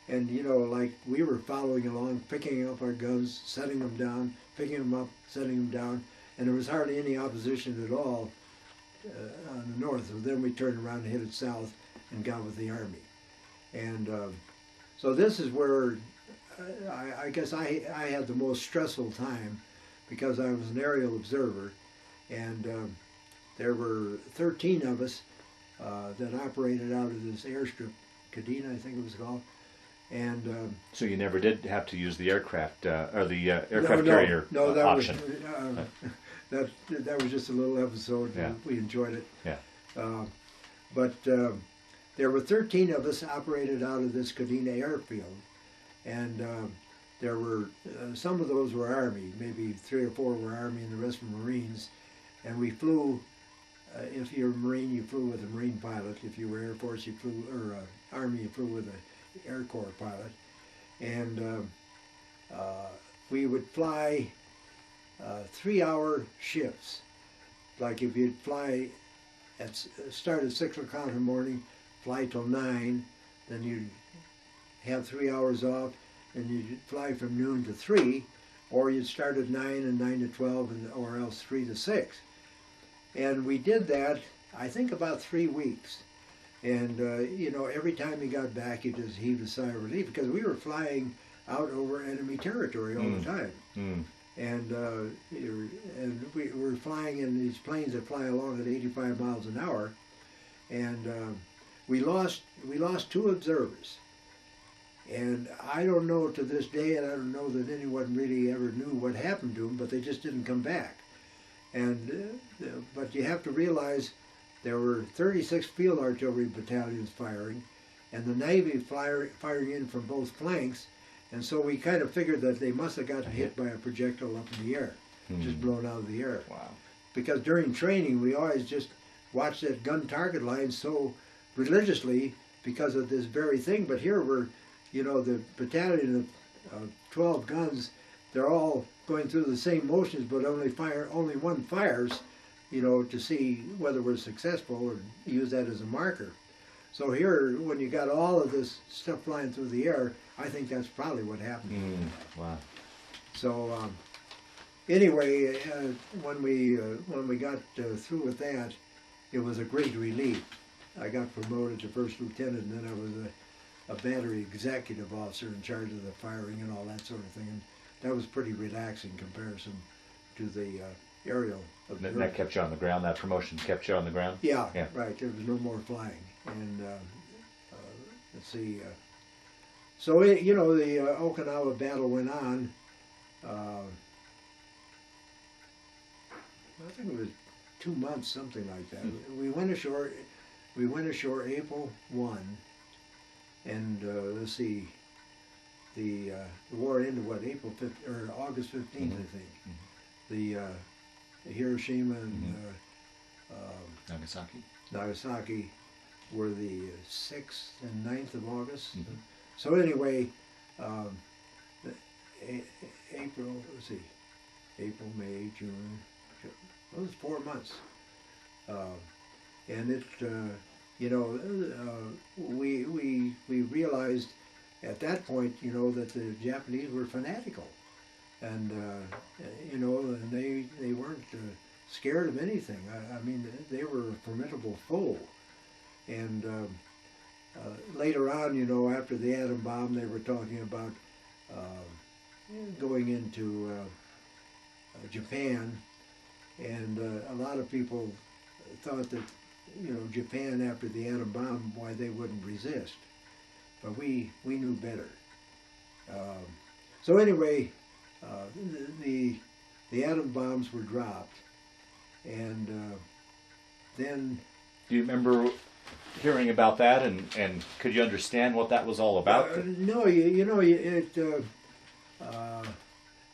and you know, like we were following along, picking up our guns, setting them down, picking them up, setting them down, and there was hardly any opposition at all on the north. So then we turned around and headed south and got with the Army. And so this is where I guess I had the most stressful time, because I was an aerial observer, and there were 13 of us that operated out of this airstrip, Kadena I think it was called, And So you never did have to use the aircraft or the aircraft no, carrier no, that option. Was that was just a little episode. Yeah. We enjoyed it. Yeah. But there were 13 of us operated out of this Kadena airfield, and there were some of those were Army, maybe 3 or 4 were Army, and the rest were Marines. And we flew. If you're a Marine, you flew with a Marine pilot. If you were Air Force, you flew, or Army, you flew with an Air Corps pilot. And we would fly 3-hour shifts. Like if you'd fly start at 6 o'clock in the morning, fly till 9, then you'd have 3 hours off, and you'd fly from noon to 3, or you'd start at 9 and 9 to 12, or else 3 to 6. And we did that, I think, about 3 weeks. And, you know, every time you got back, you just heaved a sigh of relief, because we were flying out over enemy territory all the time. And we were flying in these planes that fly along at 85 miles an hour. And we lost 2 observers. And I don't know to this day, and I don't know that anyone really ever knew what happened to them, but they just didn't come back. And but you have to realize there were 36 field artillery battalions firing, and the Navy firing in from both flanks, and so we kind of figured that they must have gotten hit by a projectile up in the air, just blown out of the air. Wow. Because during training, we always just watched that gun target line so religiously because of this very thing. But here we're, you know, the battalion of 12 guns, they're all going through the same motions, but only one fires, you know, to see whether we're successful or use that as a marker. So here, when you got all of this stuff flying through the air, I think that's probably what happened. Wow. So anyway, when we got through with that, it was a great relief. I got promoted to first lieutenant, and then I was a battery executive officer in charge of the firing and all that sort of thing. And that was pretty relaxing in comparison to the aerial. And that kept you on the ground. That promotion kept you on the ground. Yeah, right. There was no more flying. And let's see. So you know, the Okinawa battle went on. I think it was 2 months, something like that. We went ashore. We went ashore April 1, and let's see. The war ended what, April 5th or August 15th, I think. The Hiroshima and Nagasaki were the 6th and 9th of August. So anyway, April, let's see, April, May, June, well, it was 4 months. And it, you know, we realized at that point, you know, that the Japanese were fanatical. And, you know, and they weren't scared of anything. I mean, they were a formidable foe. And later on, you know, after the atom bomb, they were talking about going into Japan. And a lot of people thought that, you know, Japan, after the atom bomb, why they wouldn't resist. But we knew better. So anyway, the atom bombs were dropped, and then. Do you remember hearing about that, and could you understand what that was all about? No, you know, it.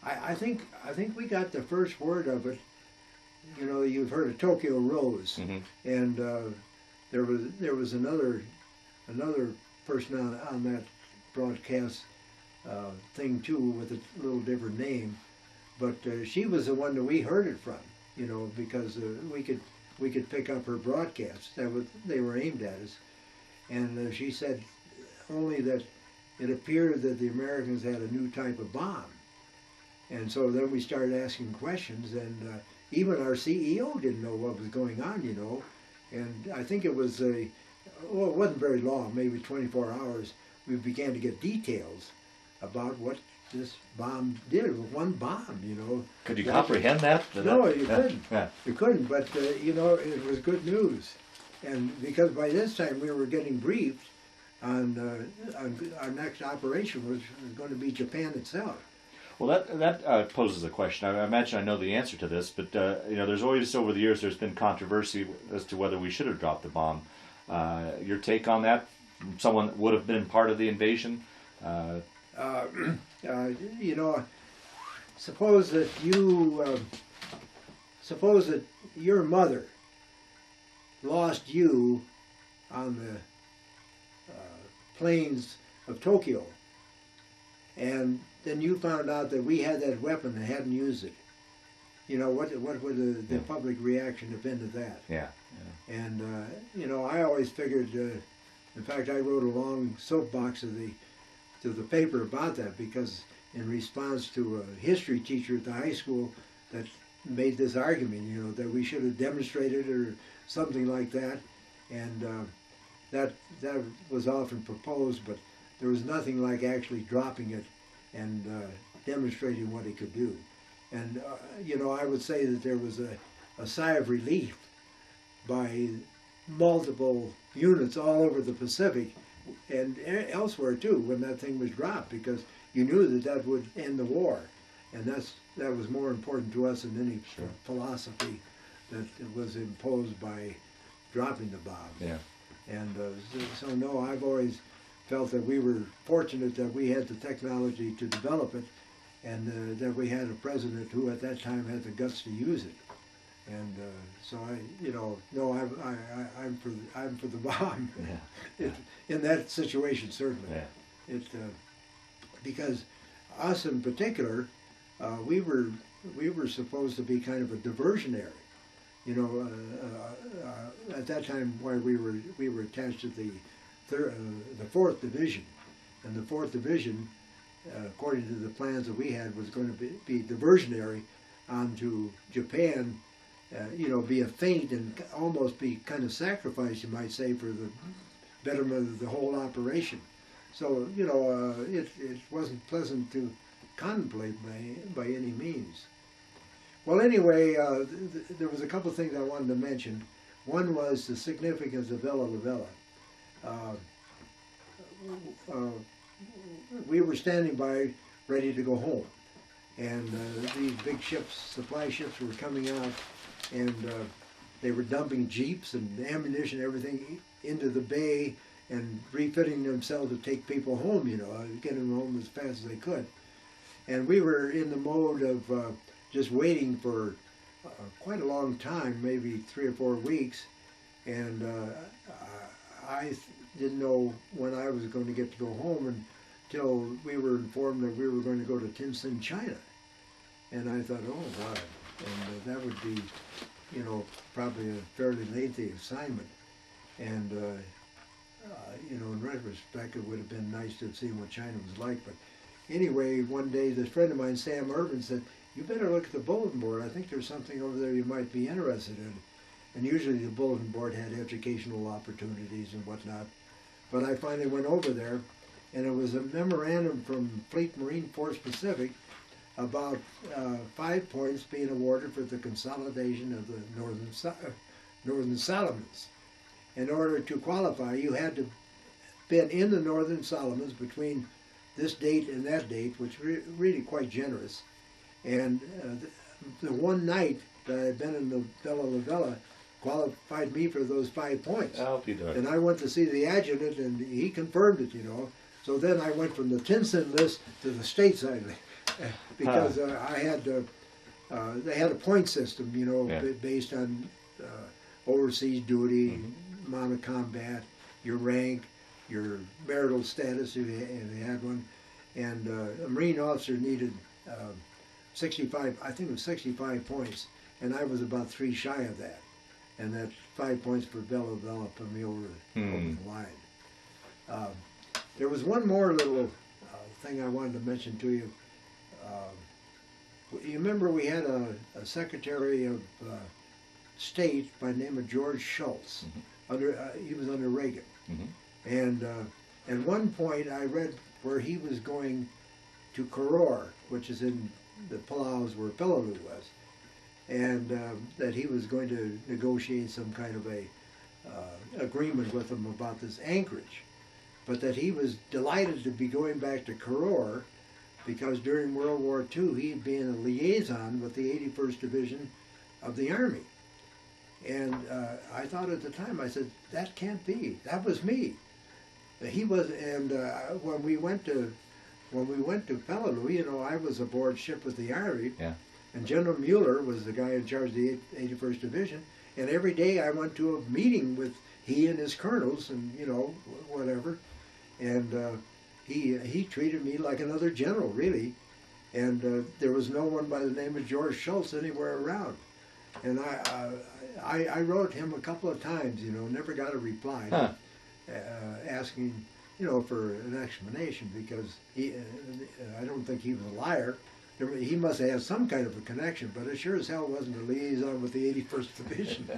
I think we got the first word of it. You know, you've heard of Tokyo Rose, and there was another person on that broadcast thing too, with a little different name, but she was the one that we heard it from, you know, because we could pick up her broadcasts. They were aimed at us, and she said only that it appeared that the Americans had a new type of bomb, and so then we started asking questions, and even our CEO didn't know what was going on, you know, and I think it was well, it wasn't very long, maybe 24 hours, we began to get details about what this bomb did. It was one bomb, you know. Could you comprehend that? No, you couldn't. You couldn't, but, you know, it was good news. And because by this time we were getting briefed on our next operation was going to be Japan itself. Well, that poses a question. I imagine I know the answer to this, but there's always over the years there's been controversy as to whether we should have dropped the bomb. Your take on that? Someone that would have been part of the invasion. Suppose that your mother lost you on the plains of Tokyo, and then you found out that we had that weapon and hadn't used it. What would the public reaction have been to that? Yeah. And I always figured. In fact, I wrote a long soapbox to the paper about that, because in response to a history teacher at the high school that made this argument, that we should have demonstrated or something like that, and that was often proposed, but there was nothing like actually dropping it and demonstrating what it could do. And I would say that there was a sigh of relief by multiple units all over the Pacific and elsewhere too when that thing was dropped, because you knew that would end the war, and that was more important to us than any philosophy that was imposed by dropping the bomb. Yeah. And so no, I've always felt that we were fortunate that we had the technology to develop it, and that we had a president who at that time had the guts to use it. And so I'm for the bomb. Yeah. In that situation, certainly. Yeah. Because us in particular, we were supposed to be kind of a diversionary. At that time, why we were attached to the 4th Division, and the 4th Division, according to the plans that we had, was going to be diversionary onto Japan. Be a feint and almost be kind of sacrificed, you might say, for the betterment of the whole operation. So, it wasn't pleasant to contemplate by any means. Well, anyway, there was a couple of things I wanted to mention. One was the significance of Villa La Villa. We were standing by, ready to go home, and these big ships, supply ships, were coming out, and they were dumping jeeps and ammunition, everything into the bay and refitting themselves to take people home, get them home as fast as they could. And we were in the mode of just waiting for quite a long time, maybe 3 or 4 weeks, and I didn't know when I was going to get to go home until we were informed that we were going to go to Tientsin, China. And I thought, oh God, and that would be, probably a fairly lengthy assignment. And, in retrospect, it would have been nice to have seen what China was like. But anyway, one day, this friend of mine, Sam Irvin, said, you better look at the bulletin board. I think there's something over there you might be interested in. And usually the bulletin board had educational opportunities and whatnot. But I finally went over there, and it was a memorandum from Fleet Marine Force Pacific about 5 points being awarded for the consolidation of the Northern Solomons. In order to qualify, you had to been in the Northern Solomons between this date and that date, which really quite generous. And the one night that I had been in the Villa La Villa qualified me for those 5 points. I'll be there. And I went to see the adjutant, and he confirmed it, So then I went from the Tientsin list to the stateside list, because I had they had a point system, based on overseas duty, amount of combat, your rank, your marital status if you had one, and a Marine officer needed 65, I think it was 65 points, and I was about 3 shy of that, and that 5 points for Villa Villa put me over the line. There was one more little thing I wanted to mention to you. You remember we had a Secretary of State by the name of George Shultz. He was under Reagan. And at one point I read where he was going to Koror, which is in the Palaus where Peleliu was, and that he was going to negotiate some kind of a agreement with them about this anchorage. but that he was delighted to be going back to Karor because during World War II he'd been a liaison with the 81st Division of the Army. And I thought at the time, I said, that can't be. That was me. He was, and when we went to Peleliu, you know, I was aboard ship with the Army, Yeah. and General Mueller was the guy in charge of the 81st Division. And every day I went to a meeting with he and his colonels, and you know, whatever. And he treated me like another general, really. And there was no one by the name of George Schultz anywhere around. And I wrote him a couple of times, you know, never got a reply, asking, you know, for an explanation because I don't think he was a liar. He must have had some kind of a connection, but it sure as hell wasn't a liaison with the 81st Division.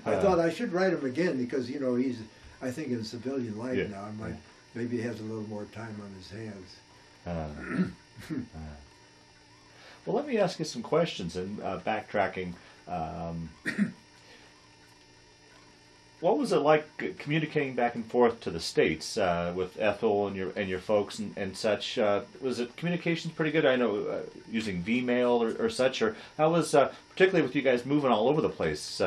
I thought I should write him again because, you know, he's, I think, in civilian life now. Maybe he has a little more time on his hands. Well, let me ask you some questions and backtracking. What was it like communicating back and forth to the States with Ethel and your folks and such? Was it communications pretty good? I know using V-mail or such, or how was particularly with you guys moving all over the place?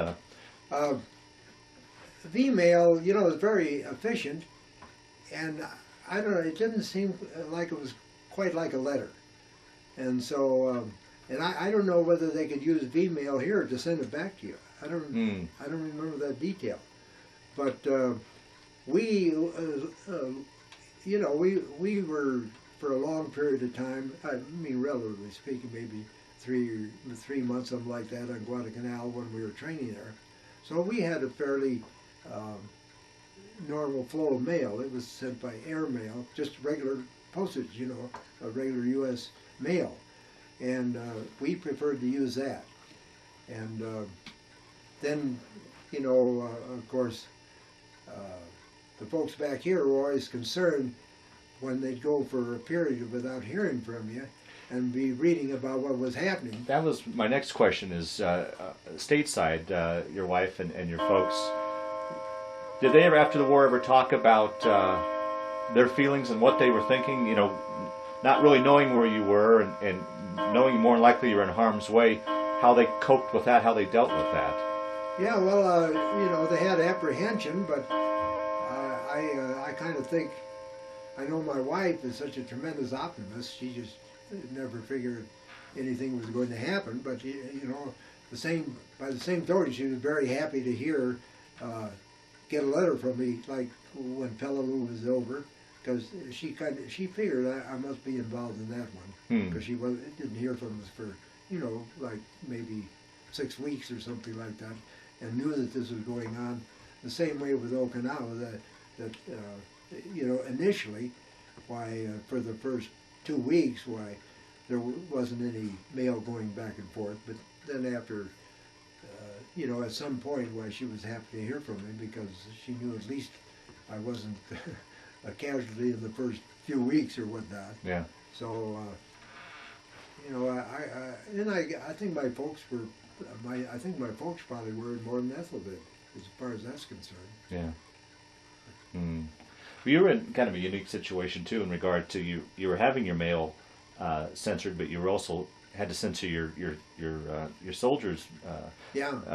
V-mail, you know, is very efficient, and I don't know. It didn't seem like it was quite like a letter, and so. And I don't know whether they could use V-mail here to send it back to you. I don't remember that detail. But we, you know, we were for a long period of time. I mean, relatively speaking, maybe three months, something like that, on Guadalcanal when we were training there. So we had a fairly normal flow of mail. It was sent by air mail, just regular postage, you know, a regular U.S. mail. And we preferred to use that. And then, you know, of course, the folks back here were always concerned when they'd go for a period without hearing from you and be reading about what was happening. That was my next question is, stateside, your wife and your folks, did they ever, after the war, ever talk about their feelings and what they were thinking, you know, not really knowing where you were and knowing more than likely you were in harm's way, how they coped with that, how they dealt with that? Yeah, well, you know, they had apprehension, but I kind of think, I know my wife is such a tremendous optimist. She just never figured anything was going to happen, but, you know, by the same token, she was very happy to hear, get a letter from me, like when Peleliu was over. Because she figured I must be involved in that one because she didn't hear from us for, you know, like maybe 6 weeks or something like that, and knew that this was going on. The same way with Okinawa, that you know, initially, why for the first 2 weeks, why there wasn't any mail going back and forth, but then after, you know, at some point, why she was happy to hear from me because she knew at least I wasn't a casualty in the first few weeks or whatnot. Yeah. So, you know, I think my folks were, I think my folks probably worried more than Ethel did, as far as that's concerned. Yeah. Well, you were in kind of a unique situation too, in regard to you were having your mail censored, but you were also had to censor your soldiers'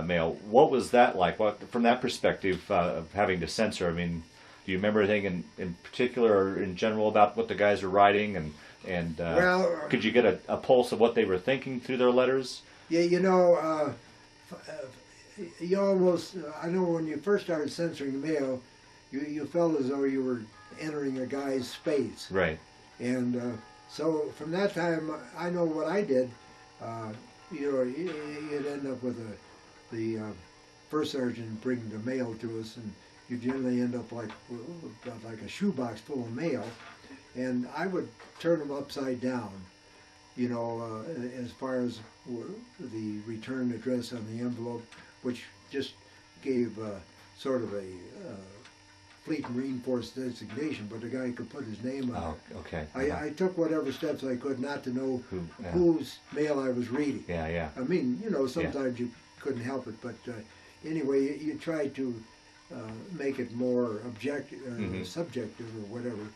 mail. What was that like? What, from that perspective of having to censor? I mean, do you remember anything in particular or in general about what the guys were writing, and well, could you get a pulse of what they were thinking through their letters? Yeah, you know, you almost, I know when you first started censoring the mail, you felt as though you were entering a guy's space. Right. And so from that time, I know what I did. You know, you'd end up with the first sergeant bringing the mail to us, and you generally end up like a shoebox full of mail, and I would turn them upside down, you know, as far as the return address on the envelope, which just gave sort of a Fleet Marine Force designation, but the guy could put his name on it. Okay. I took whatever steps I could not to know whose mail I was reading. Yeah. I mean, you know, sometimes you couldn't help it, but anyway, you tried to make it more objective, subjective, or whatever.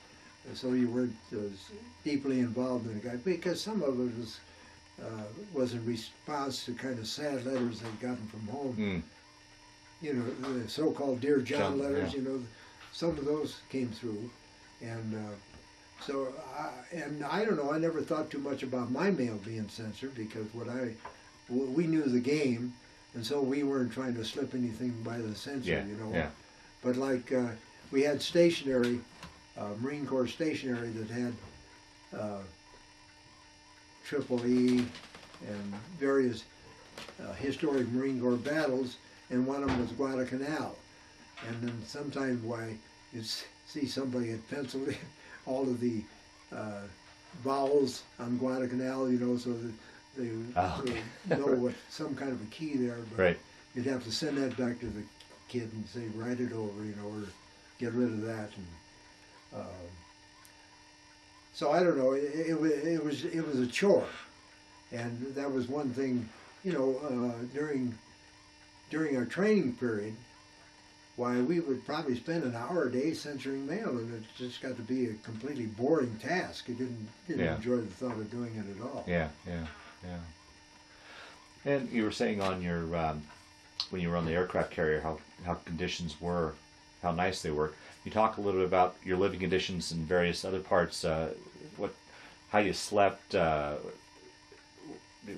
So you weren't as deeply involved in the guy, because some of it was in response to kind of sad letters they'd gotten from home. You know, the so-called Dear John letters. Yeah. You know, some of those came through, and so I don't know. I never thought too much about my mail being censored, because we knew the game, and so we weren't trying to slip anything by the censor. Yeah. You know, Yeah. but like we had stationery. Marine Corps stationery that had Triple E and various historic Marine Corps battles, and one of them was Guadalcanal. And then sometimes you'd see somebody had penciled in all of the vowels on Guadalcanal, you know, so that they would know what some kind of a key there. But Right. you'd have to send that back to the kid and say, write it over, you know, or get rid of that. And so I don't know. It was a chore, and that was one thing. You know, during our training period, why we would probably spend an hour a day censoring mail, and it just got to be a completely boring task. You didn't enjoy the thought of doing it at all. Yeah. And you were saying on your when you were on the aircraft carrier how conditions were, how nice they were. You talk a little bit about your living conditions in various other parts. How you slept. Were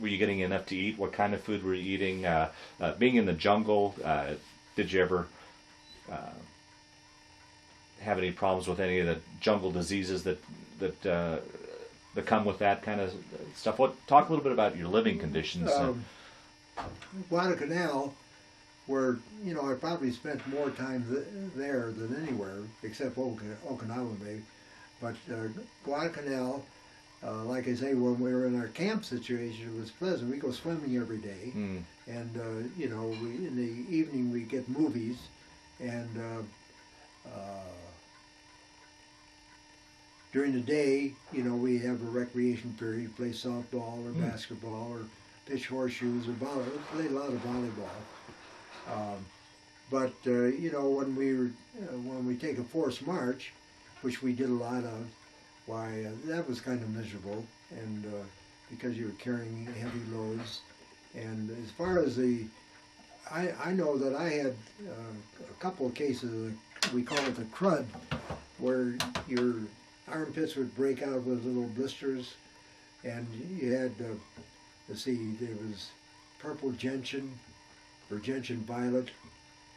you getting enough to eat? What kind of food were you eating? Being in the jungle, did you ever have any problems with any of the jungle diseases that come with that kind of stuff? Talk a little bit about your living conditions. Guadalcanal, where, you know, I probably spent more time there than anywhere, except Okinawa maybe. But Guadalcanal, like I say, when we were in our camp situation, it was pleasant. We go swimming every day, and you know, in the evening we get movies, and during the day, you know, we have a recreation period, play softball or basketball or pitch horseshoes or play a lot of volleyball. But you know, when we take a forced march, which we did a lot of, why that was kind of miserable, and because you were carrying heavy loads. And as far as I know that I had a couple of cases of we call it the crud, where your armpits would break out with little blisters, and you had let's see, there was purple gentian or gentian violet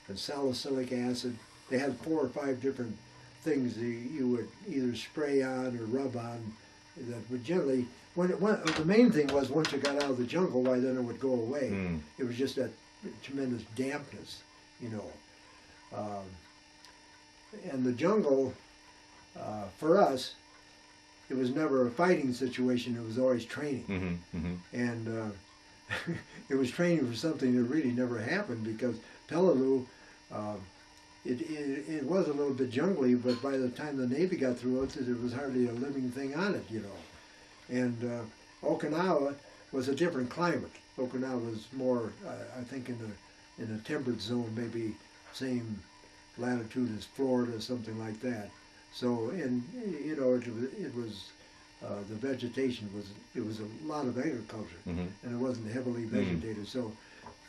and salicylic acid. They had 4 or 5 different things that you would either spray on or rub on that would generally, the main thing was once you got out of the jungle, why then it would go away. It was just that tremendous dampness, you know. And the jungle, for us, it was never a fighting situation, it was always training. And it was training for something that really never happened, because Peleliu, it was a little bit jungly, but by the time the Navy got through it, there was hardly a living thing on it, you know. And Okinawa was a different climate. Okinawa was more, I think, in a temperate zone, maybe same latitude as Florida, something like that. So, and you know, it was the vegetation was a lot of agriculture, and it wasn't heavily vegetated. So,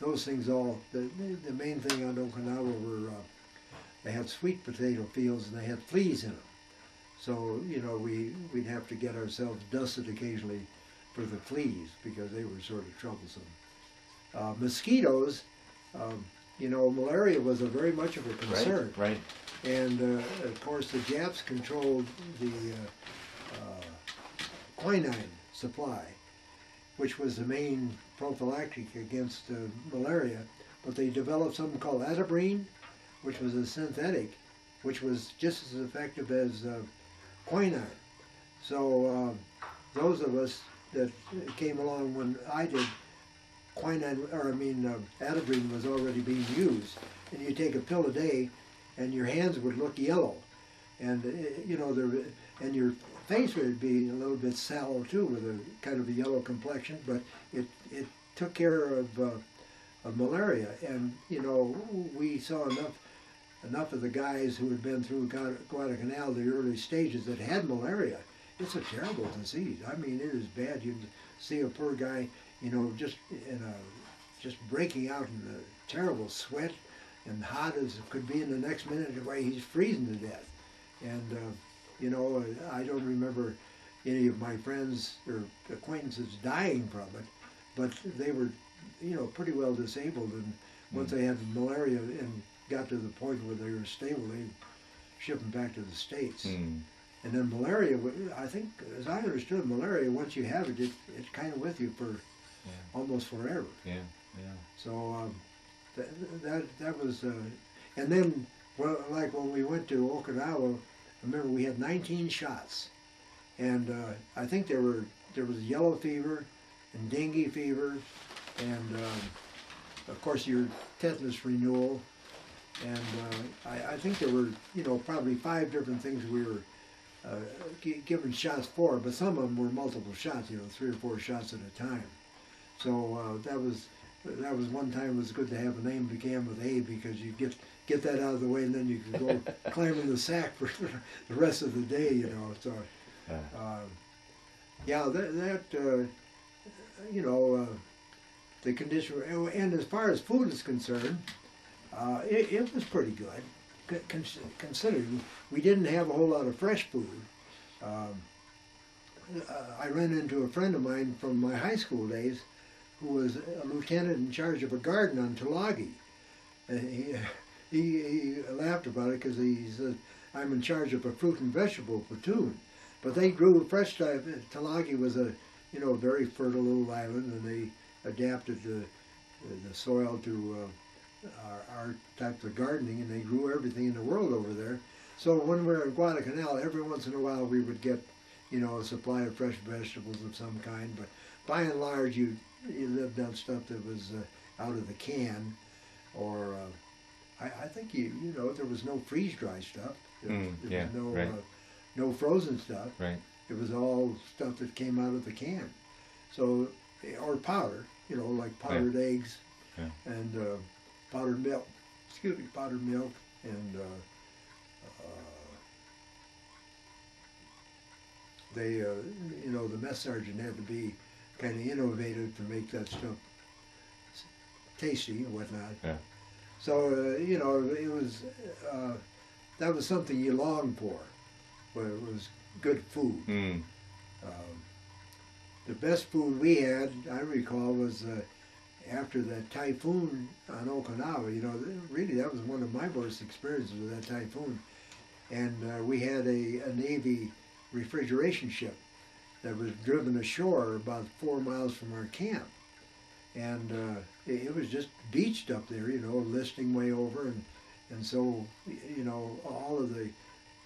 those things all the main thing on Okinawa were they had sweet potato fields and they had fleas in them. So, you know, we'd have to get ourselves dusted occasionally for the fleas, because they were sort of troublesome. Mosquitoes, you know, malaria was very much of a concern. Right. And of course, the Japs controlled the quinine supply, which was the main prophylactic against malaria. But they developed something called atabrine, which was a synthetic, which was just as effective as quinine. So those of us that came along when I did, atabrine was already being used, and you take a pill a day, and your hands would look yellow, and you know, and your face would be a little bit sallow too, with a kind of a yellow complexion. But it took care of malaria, and you know, we saw enough enough of the guys who had been through Guadalcanal, the early stages, that had malaria. It's a terrible disease. I mean, it is bad. You see a poor guy, you know, just breaking out in a terrible sweat and hot as it could be in the next minute, the way he's freezing to death. And, you know, I don't remember any of my friends or acquaintances dying from it, but they were, you know, pretty well disabled. And once they had malaria and got to the point where they were stable, they shipped them back to the States. And then malaria, I think, as I understood, malaria, once you have it, it's kind of with you for almost forever. So that was, and then, well, like when we went to Okinawa, I remember we had 19 shots, and I think there was yellow fever and dengue fever, and of course your tetanus renewal, and I think there were, you know, probably 5 different things we were given shots for, but some of them were multiple shots, you know, 3 or 4 shots at a time. So that was one time. It was good to have a name began with A, because you get that out of the way, and then you could go climb in the sack for the rest of the day, you know. So yeah, that you know, the condition, and as far as food is concerned, it was pretty good, considering we didn't have a whole lot of fresh food. I ran into a friend of mine from my high school days who was a lieutenant in charge of a garden on Tulagi. He laughed about it because he said, I'm in charge of a fruit and vegetable platoon. But they grew fresh stuff. Tulagi was a, you know, very fertile little island, and they adapted the soil to our type of gardening, and they grew everything in the world over there. So when we were in Guadalcanal, every once in a while we would get, you know, a supply of fresh vegetables of some kind. But by and large, you lived on stuff that was out of the can, or I think you know, there was no freeze dry stuff. There was no no frozen stuff. Right. It was all stuff that came out of the can. So, or powder, you know, like powdered eggs and powdered milk. Excuse me, powdered milk and they, you know, the mess sergeant had to be kind of innovative to make that stuff tasty and whatnot. Yeah. So, you know, it was, that was something you longed for, where it was good food. The best food we had, I recall, was after that typhoon on Okinawa. You know, really that was one of my worst experiences with that typhoon. And we had a Navy refrigeration ship that was driven ashore about 4 miles from our camp. And it was just beached up there, you know, listing way over. And so, you know, all of the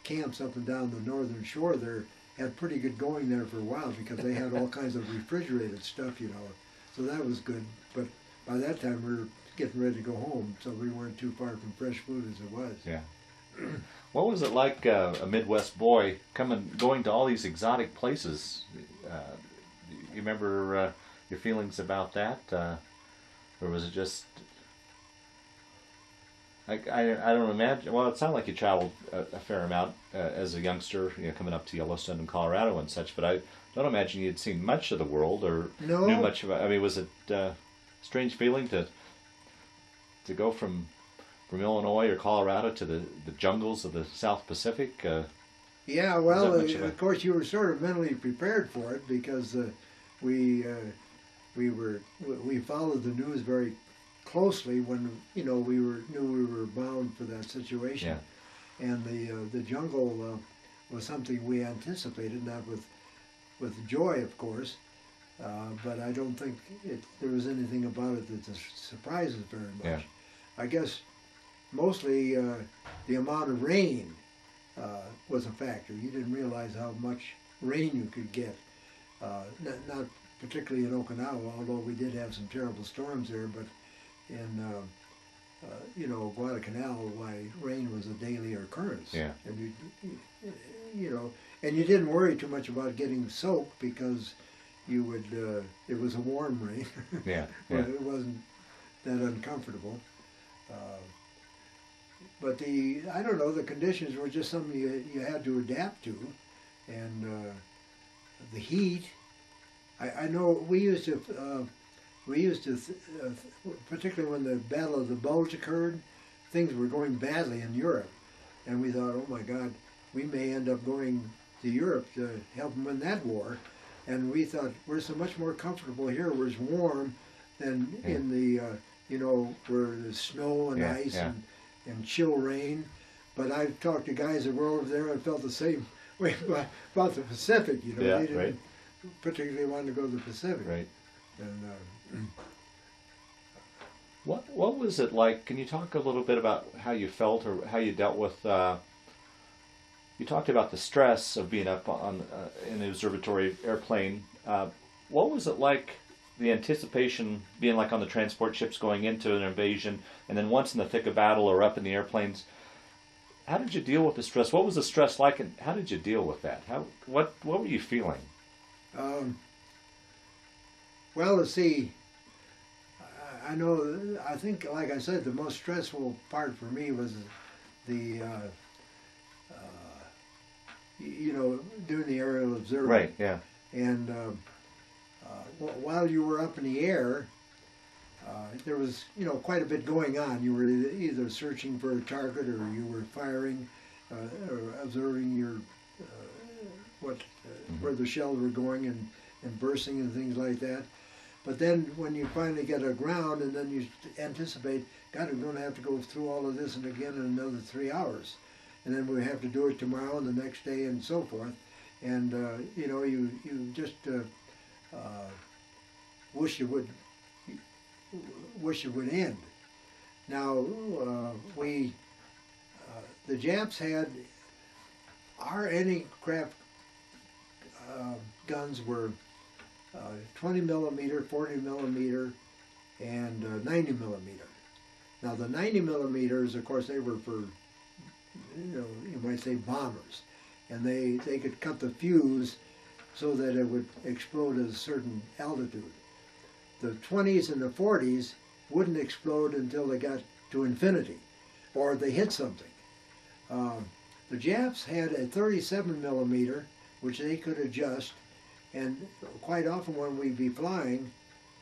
camps up and down the northern shore there had pretty good going there for a while, because they had all kinds of refrigerated stuff, you know. So that was good. But by that time we were getting ready to go home, so we weren't too far from fresh food as it was. Yeah. What was it like, a Midwest boy going to all these exotic places? You remember your feelings about that, or was it just? I don't imagine. Well, it sounded like you traveled a fair amount as a youngster, you know, coming up to Yellowstone and Colorado and such. But I don't imagine you'd seen much of the world or knew much about. I mean, was it a strange feeling to go from Illinois or Colorado to the jungles of the South Pacific? Yeah, well, of course you were sort of mentally prepared for it, because we followed the news very closely when, you know, we knew we were bound for that situation. Yeah. And the jungle was something we anticipated, not with joy, of course, but I don't think there was anything about it that surprised us very much. Yeah. I guess mostly the amount of rain was a factor. You didn't realize how much rain you could get. Not particularly in Okinawa, although we did have some terrible storms there, but in you know, Guadalcanal, why rain was a daily occurrence. Yeah. And you know, and you didn't worry too much about getting soaked, because you would it was a warm rain. Yeah. But it wasn't that uncomfortable. but I don't know, the conditions were just something you had to adapt to, and the heat. I know we used to, particularly when the Battle of the Bulge occurred, things were going badly in Europe, and we thought, oh my God, we may end up going to Europe to help them win that war, and we thought we're so much more comfortable here where it's warm than in the, where there's snow and ice and chill rain. But I've talked to guys that were over there and felt the same way about the Pacific, they didn't particularly want to go to the Pacific. Right. And what was it like? Can you talk a little bit about how you felt or how you dealt with? You talked about the stress of being up on in the observatory airplane. What was it like? The anticipation, being like on the transport ships going into an invasion, and then once in the thick of battle or up in the airplanes. How did you deal with the stress? What was the stress like, and how did you deal with that? What were you feeling? Well, let's see. I think, like I said, the most stressful part for me was the, doing the aerial observing. Right, yeah. And while you were up in the air, there was, quite a bit going on. You were either searching for a target, or you were firing, or observing your where the shells were going and bursting and things like that. But then when you finally get aground, and then you anticipate, God, we're going to have to go through all of this and again in another 3 hours, and then we have to do it tomorrow and the next day and so forth. And you just wish it would end. Now the Japs had our anti-craft guns were 20 millimeter, 40 millimeter, and 90 millimeter. Now the 90 millimeters, of course, they were for, you might say bombers, and they could cut the fuse so that it would explode at a certain altitude. The 20s and the 40s wouldn't explode until they got to infinity, or they hit something. The Japs had a 37 millimeter, which they could adjust, and quite often when we'd be flying,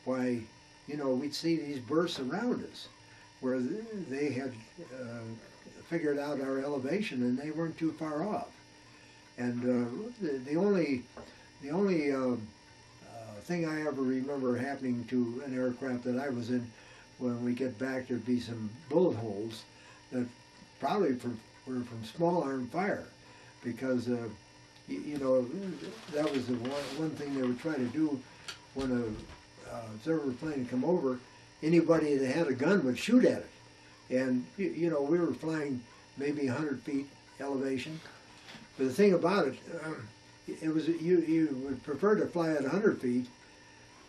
why, we'd see these bursts around us, where they had figured out our elevation and they weren't too far off. And the only thing I ever remember happening to an aircraft that I was in, when we get back, there'd be some bullet holes that probably were from small arm fire, because that was the one thing they would try to do when a observer plane would come over. Anybody that had a gun would shoot at it, and we were flying maybe 100 feet elevation. But the thing about it, it was you would prefer to fly at 100 feet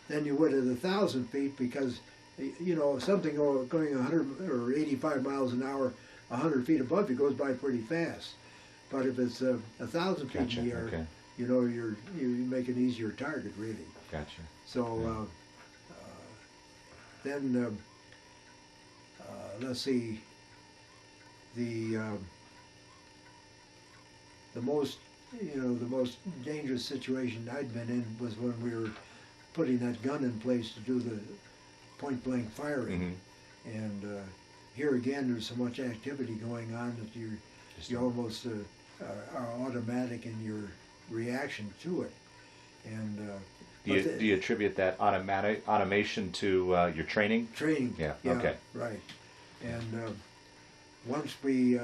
than you would at 1,000 feet, because something going 100 or 85 miles an hour 100 feet above you goes by pretty fast. But if it's 1,000 feet in the air, okay. You make an easier target, really. Gotcha. So then let's see. The most dangerous situation I'd been in was when we were putting that gun in place to do the point blank firing, and here again there's so much activity going on that you almost are automatic in your reaction to it. And do you attribute that automation to your training? Training. Yeah. Okay. Right. And once we,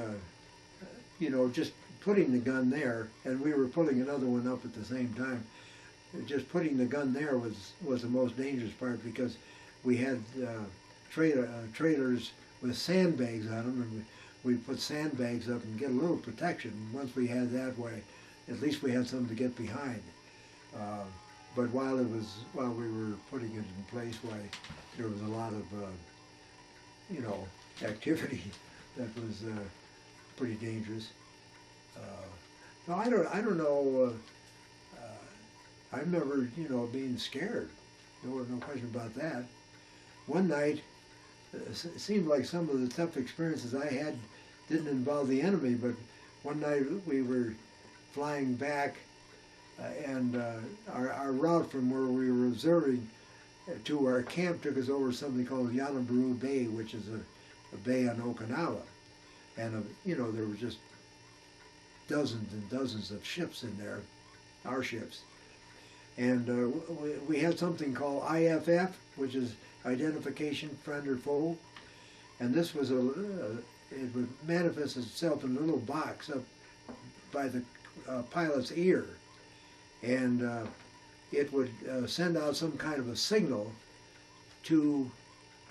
just putting the gun there, and we were pulling another one up at the same time. Just putting the gun there was the most dangerous part, because we had trailers with sandbags on them, and we'd put sandbags up and get a little protection. Once we had that way, at least we had something to get behind. But while we were putting it in place, there was a lot of activity that was pretty dangerous. No, I don't know. I remember, being scared. No question about that. One night, it seemed like some of the tough experiences I had didn't involve the enemy, but one night we were flying back, and our route from where we were observing to our camp took us over something called Yanaburu Bay, which is a bay on Okinawa. And, you know, there were just dozens and dozens of ships in there, our ships. And we had something called IFF, which is Identification Friend or Foe. And this was it would manifest itself in a little box up by the pilot's ear. And it would send out some kind of a signal to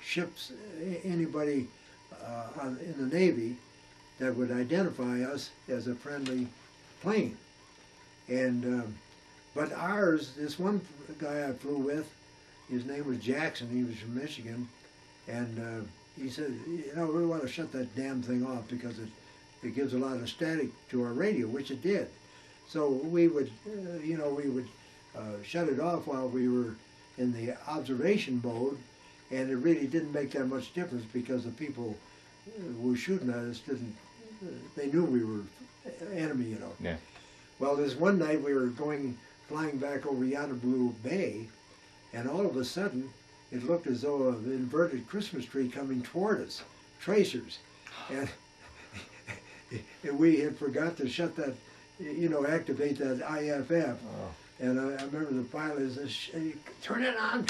ships, anybody in the Navy, that would identify us as a friendly plane. And but ours, this one guy I flew with, his name was Jackson. He was from Michigan, and he said, you know, we want to shut that damn thing off because it gives a lot of static to our radio, which it did. So we would, shut it off while we were in the observation mode, and it really didn't make that much difference because the people who were shooting at us didn't. They knew we were enemy, you know. Yeah. Well, this one night we were flying back over Yanaburu Bay, and all of a sudden it looked as though an inverted Christmas tree coming toward us, tracers, and we had forgot to shut that, activate that IFF. Oh. And I remember the pilot said, turn it on,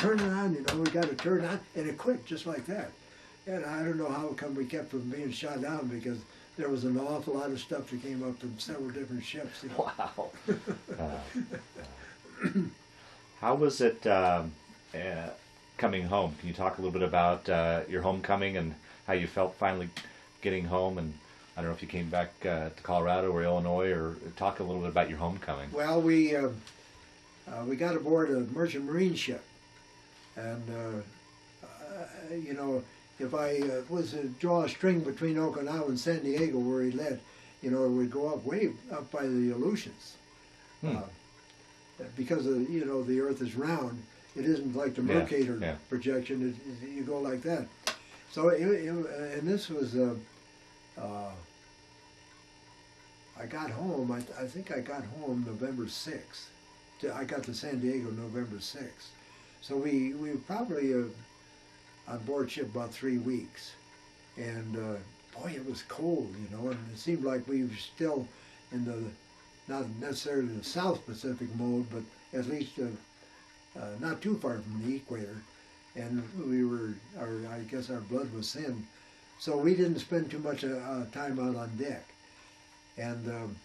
we got to turn it on, and it quit just like that. And I don't know how come we kept from being shot down because there was an awful lot of stuff that came up from several different ships. Wow. How was it coming home? Can you talk a little bit about your homecoming and how you felt finally getting home? And I don't know if you came back to Colorado or Illinois, or talk a little bit about your homecoming. Well, we got aboard a merchant marine ship, and if I was to draw a string between Okinawa and San Diego where he led, it would go up way up by the Aleutians. Because the Earth is round, it isn't like the Mercator projection. You go like that. So and this was I got home. I think I got home November 6th. I got to San Diego November 6th. So we were probably on board ship about 3 weeks, and boy, it was cold, and it seemed like we were still in the, not necessarily the South Pacific mode, but at least not too far from the equator, and I guess our blood was thin, so we didn't spend too much time out on deck. And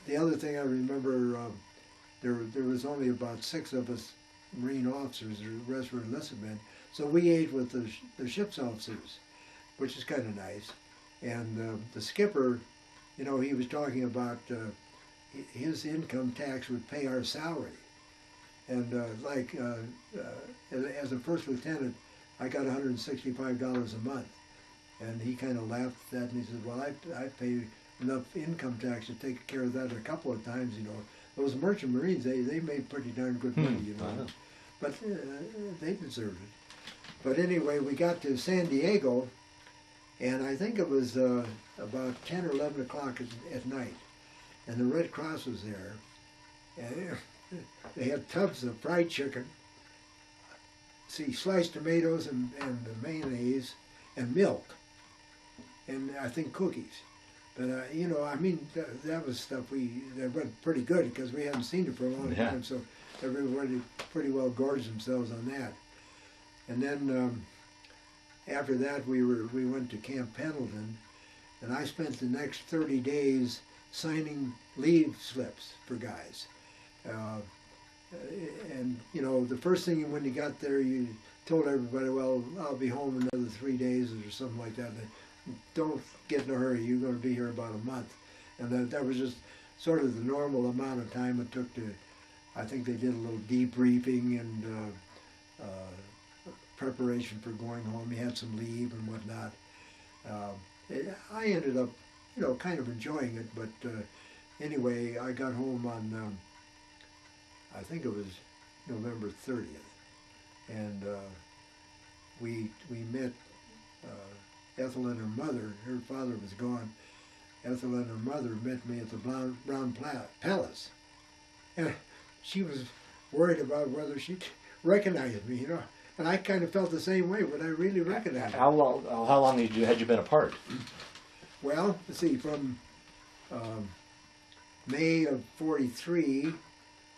the other thing I remember, there was only about 6 of us Marine officers, the rest were enlisted men. So we ate with the ship's officers, which is kind of nice. And the skipper, he was talking about his income tax would pay our salary. And as a first lieutenant, I got $165 a month. And he kind of laughed at that, and he said, well, I pay enough income tax to take care of that a couple of times, Those merchant marines, they made pretty darn good money, Wow. But they deserved it. But anyway, we got to San Diego, and I think it was about 10 or 11 o'clock at night, and the Red Cross was there, and they had tubs of fried chicken, sliced tomatoes and mayonnaise, and milk, and I think cookies. But, that was stuff that went pretty good because we hadn't seen it for a long time, so everybody pretty well gorged themselves on that. And then after that, we went to Camp Pendleton, and I spent the next 30 days signing leave slips for guys. And the first thing when you got there, you told everybody, well, I'll be home another 3 days or something like that. Don't get in a hurry. You're going to be here about a month. And that was just sort of the normal amount of time it took to, I think they did a little debriefing and preparation for going home. You had some leave and whatnot. I ended up, kind of enjoying it, but anyway, I got home on, I think it was November 30th, and we met Ethel and her mother. Her father was gone. Ethel and her mother met me at the Brown Palace, and she was worried about whether she'd recognize me, you know. And I kind of felt the same way, but I really recognized her. How long had you been apart? Well, let's see, from May of '43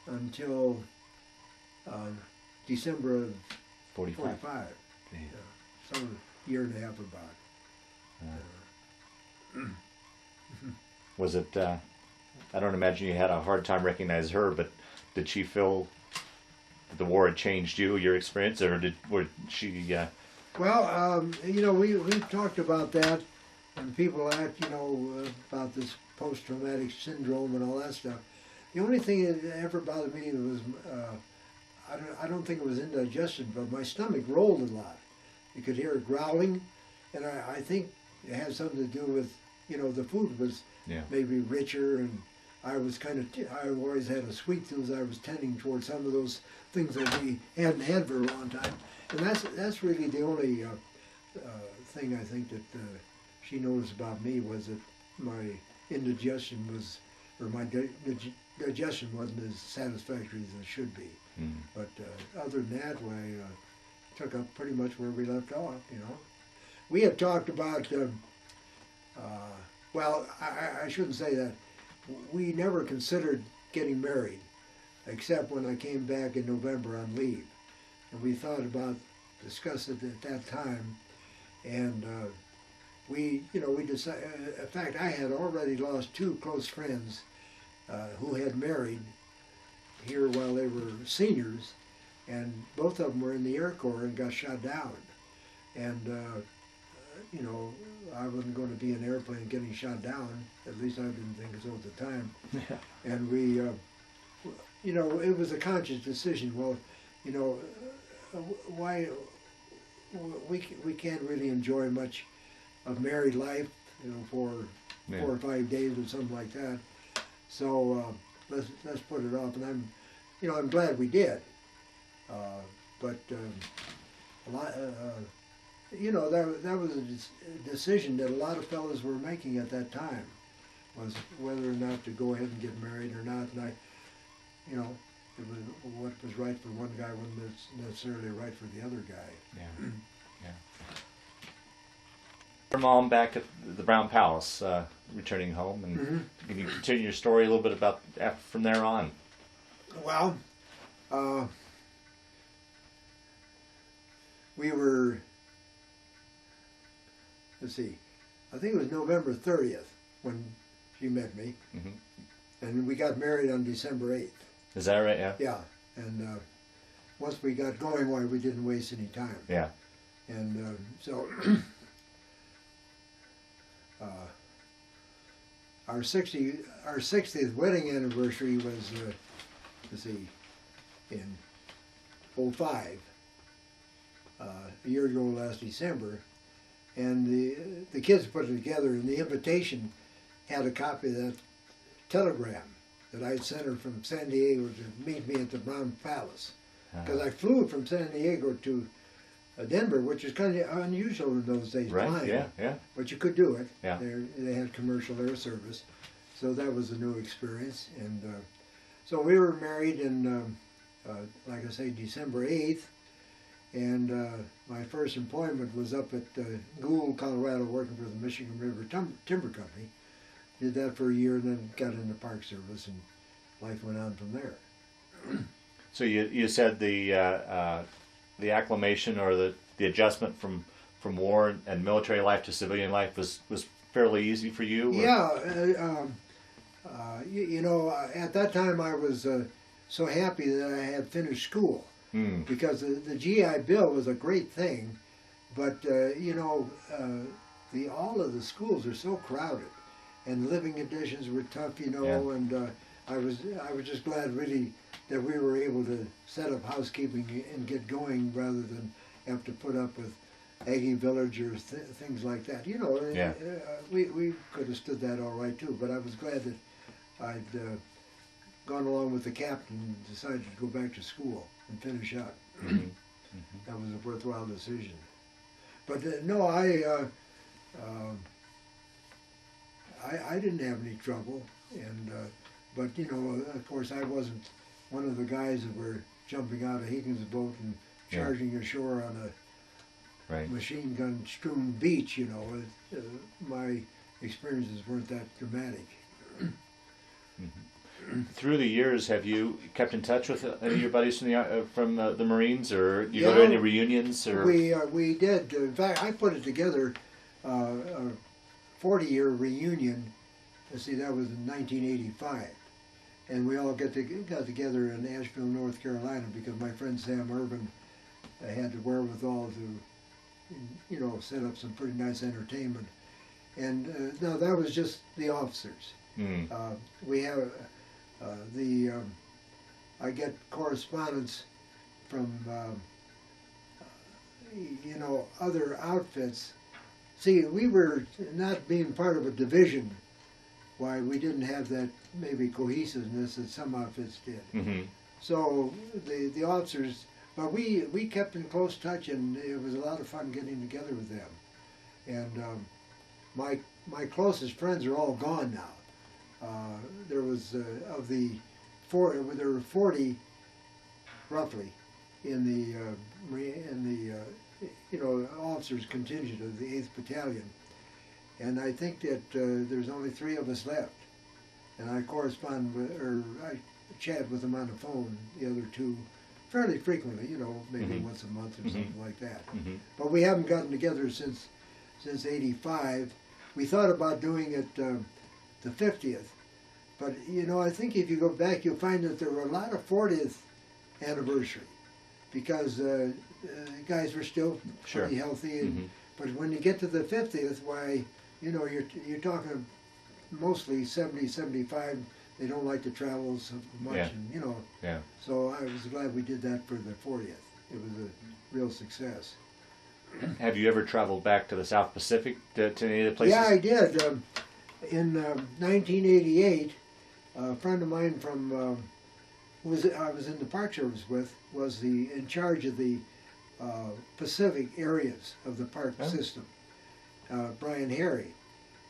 until December of 45. Yeah. Some year and a half about. Was it, I don't imagine you had a hard time recognizing her, but did she feel that the war had changed you, your experience, or was she... Well, you know, we've talked about that, and people ask, you know, about this post-traumatic syndrome and all that stuff. The only thing that ever bothered me was, I don't think it was indigestion, but my stomach rolled a lot. You could hear it growling, and I think it had something to do with, you know, the food was maybe richer, and I was kind of, I always had a sweet tooth. I was tending towards some of those things that we hadn't had for a long time. And that's really the only thing I think that she noticed about me, was that my indigestion was, or my digestion wasn't as satisfactory as it should be. Mm. But other than that, we took up pretty much where we left off, you know. We had talked about, well, I shouldn't say that. We never considered getting married, except when I came back in November on leave. And we thought about, discussed it at that time, and we decided, in fact, I had already lost two close friends who had married here while they were seniors, and both of them were in the Air Corps and got shot down. And, you know, I wasn't going to be in an airplane getting shot down, at least I didn't think so at the time. Yeah. And we, you know, it was a conscious decision. Well, you know, why we can't really enjoy much of married life, you know, for 4 or 5 days or something like that. So let's put it off. And I'm glad we did. But a lot, you know, that was a decision that a lot of fellas were making at that time, was whether or not to go ahead and get married or not. And you know, it was what was right for one guy wasn't necessarily right for the other guy. Yeah, yeah. Your mom back at the Brown Palace, returning home, and can you continue your story a little bit about from there on? Well, we were, let's see, I think it was November 30th when she met me, and we got married on December 8th. Is that right? Yeah. Yeah, and once we got going, why, we didn't waste any time. Yeah. And so our 60th wedding anniversary was, let's see, in '05, a year ago last December, and the kids put it together, and the invitation had a copy of that telegram that I had sent her from San Diego to meet me at the Brown Palace. Because I flew from San Diego to Denver, which is kind of unusual in those days. Right, flying. yeah. But you could do it. Yeah. They had commercial air service. So that was a new experience. And so we were married in, like I say, December 8th. And my first employment was up at Gould, Colorado, working for the Michigan River Timber Company. Did that for a year, and then got into Park Service, and life went on from there. So you said the acclimation or the adjustment from war and military life to civilian life was fairly easy for you? Or? Yeah, you know, at that time I was so happy that I had finished school, because the GI Bill was a great thing, but you know, all of the schools are so crowded, and living conditions were tough, you know, and I was just glad really that we were able to set up housekeeping and get going rather than have to put up with Aggie Village or things like that. You know, we could have stood that all right too, but I was glad that I'd gone along with the captain and decided to go back to school and finish up. That was a worthwhile decision. But no, Um, I didn't have any trouble, and but you know, of course, I wasn't one of the guys that were jumping out of Higgins' boat and charging ashore on a machine gun strewn beach. You know, my experiences weren't that dramatic. Through the years, have you kept in touch with any of your buddies from the Marines, or do you go to any reunions? Or we did. In fact, I put it together. A 40-year reunion. Let's see, that was in 1985, and we all got together in Asheville, North Carolina, because my friend Sam Irvin had the wherewithal to, you know, set up some pretty nice entertainment. And no, that was just the officers. We have I get correspondence from you know, other outfits. See, we were not being part of a division. Why, we didn't have that maybe cohesiveness that some outfits did. So the officers, but we kept in close touch, and it was a lot of fun getting together with them. And my closest friends are all gone now. There was there were 40 roughly in the you know, officers contingent of the 8th Battalion. And I think that there's only 3 of us left. And I correspond with, or I chat with them on the phone, the other 2, fairly frequently, you know, maybe once a month or something like that. But we haven't gotten together since '85. We thought about doing it the 50th. But, you know, I think if you go back, you'll find that there were a lot of 40th anniversary, because guys were still pretty healthy. And, but when you get to the 50th, why, you know, you're talking mostly 70, 75. They don't like to travel so much, and you know. So I was glad we did that for the 40th. It was a real success. Have you ever traveled back to the South Pacific to any of the places? Yeah, I did. In 1988, a friend of mine from I was in the Park Service with was in charge of the Pacific areas of the park system, Brian Harry,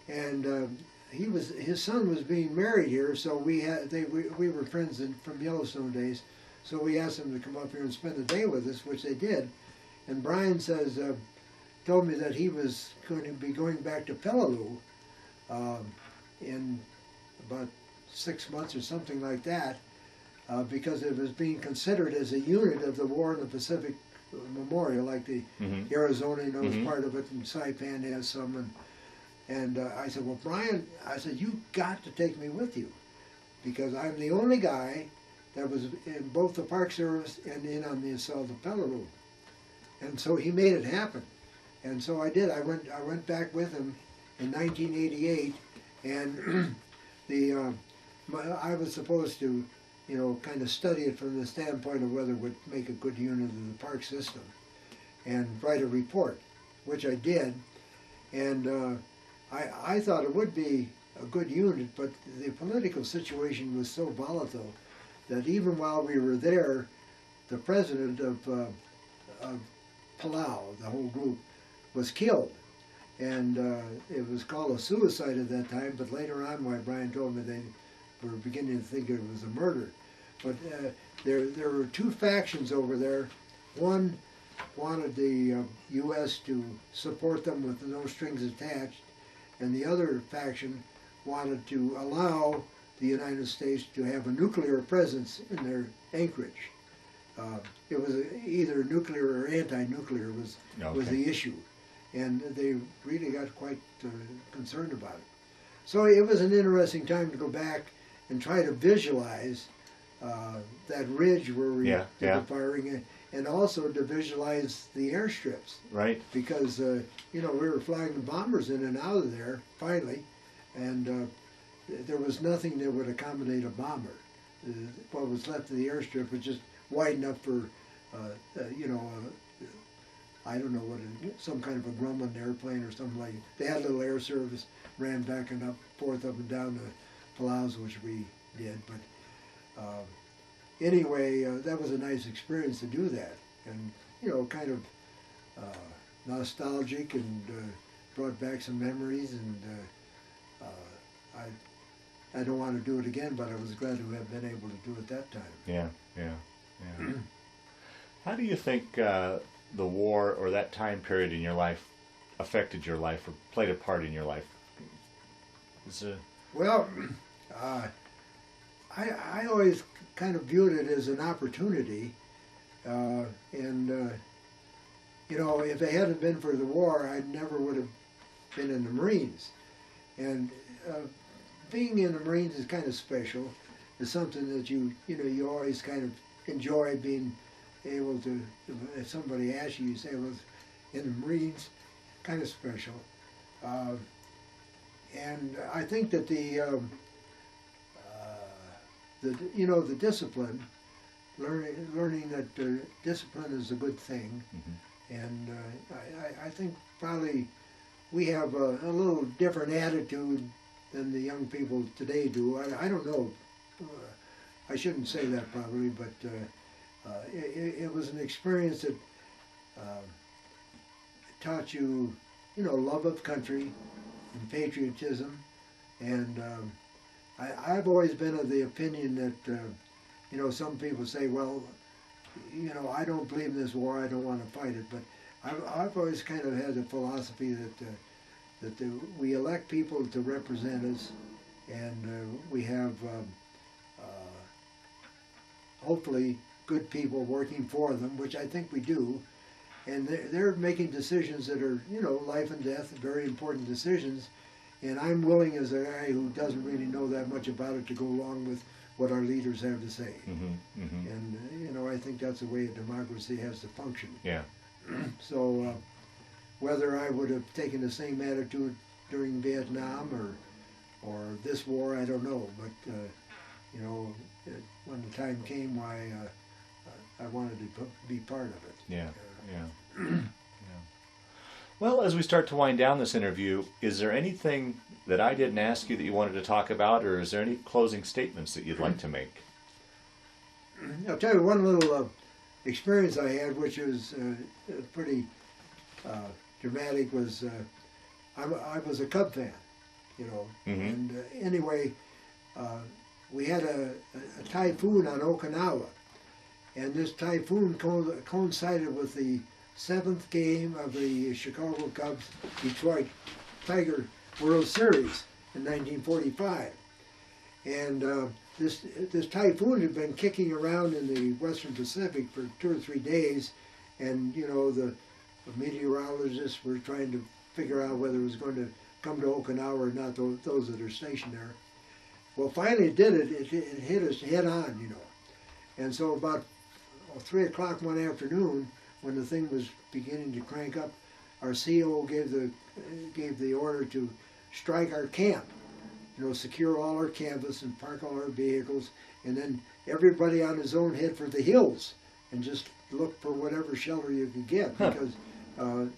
and his son was being married here, so we were friends from Yellowstone days, so we asked them to come up here and spend the day with us, which they did. And Brian told me that he was going to be going back to Peleliu in about 6 months or something like that, because it was being considered as a unit of the War in the Pacific Memorial, like the Arizona knows part of it, and Saipan has some. And I said, well, Brian, I said, you got to take me with you, because I'm the only guy that was in both the Park Service and in on the assault of Peleliu. And so he made it happen. And so I did. I went back with him in 1988, and I was supposed to, you know, kind of study it from the standpoint of whether it would make a good unit of the park system, and write a report, which I did. And I thought it would be a good unit, but the political situation was so volatile that even while we were there, the president of Palau, the whole group, was killed. And it was called a suicide at that time, but later on, why Brian told me they were beginning to think it was a murder. But there were 2 factions over there. One wanted the U.S. to support them with no strings attached, and the other faction wanted to allow the United States to have a nuclear presence in their anchorage. It was either nuclear or anti-nuclear was the issue, and they really got quite concerned about it. So it was an interesting time to go back and try to visualize that ridge where we did the firing, and also to visualize the airstrips. Right. Because, you know, we were flying the bombers in and out of there, finally, and there was nothing that would accommodate a bomber. What was left of the airstrip was just wide enough for, you know, I don't know what, some kind of a Grumman airplane or something like that. They had a little air service, ran back and forth up and down the Palaus, which we did, but anyway, that was a nice experience to do that, and you know, kind of nostalgic, and brought back some memories, and I don't want to do it again, but I was glad to have been able to do it that time. Yeah, yeah, yeah. How do you think the war or that time period in your life affected your life or played a part in your life? Well, I always kind of viewed it as an opportunity, and you know, if it hadn't been for the war, I never would have been in the Marines. And being in the Marines is kind of special. It's something that you always kind of enjoy, being able to, if somebody asks you, you say, well, in the Marines, kind of special. And I think that the discipline, learning that discipline is a good thing. Mm-hmm. And I think probably we have a little different attitude than the young people today do. I don't know. I shouldn't say that probably, but it was an experience that taught you, love of country and patriotism. And I've always been of the opinion that, some people say, well, I don't believe in this war, I don't want to fight it, but I've always kind of had the philosophy that we elect people to represent us, and we have hopefully good people working for them, which I think we do, and they're making decisions that are, life and death, very important decisions, and I'm willing, as a guy who doesn't really know that much about it, to go along with what our leaders have to say. Mm-hmm, mm-hmm. And, I think that's the way a democracy has to function. Yeah. So whether I would have taken the same attitude during Vietnam or this war, I don't know. But, when the time came, why I wanted to be part of it. Yeah, yeah. Yeah. Well, as we start to wind down this interview, is there anything that I didn't ask you that you wanted to talk about, or is there any closing statements that you'd like to make? I'll tell you one little experience I had, which was pretty dramatic, was I was a Cub fan, Mm-hmm. and anyway, we had a typhoon on Okinawa, and this typhoon coincided with the 7th game of the Chicago Cubs Detroit Tiger World Series in 1945. And this typhoon had been kicking around in the Western Pacific for 2 or 3 days, and the meteorologists were trying to figure out whether it was going to come to Okinawa or not, those that are stationed there. Well, finally it did. It hit us head on, And so about 3 o'clock one afternoon, when the thing was beginning to crank up, our CO gave the order to strike our camp, secure all our canvas and park all our vehicles, and then everybody on his own head for the hills and just look for whatever shelter you could get, because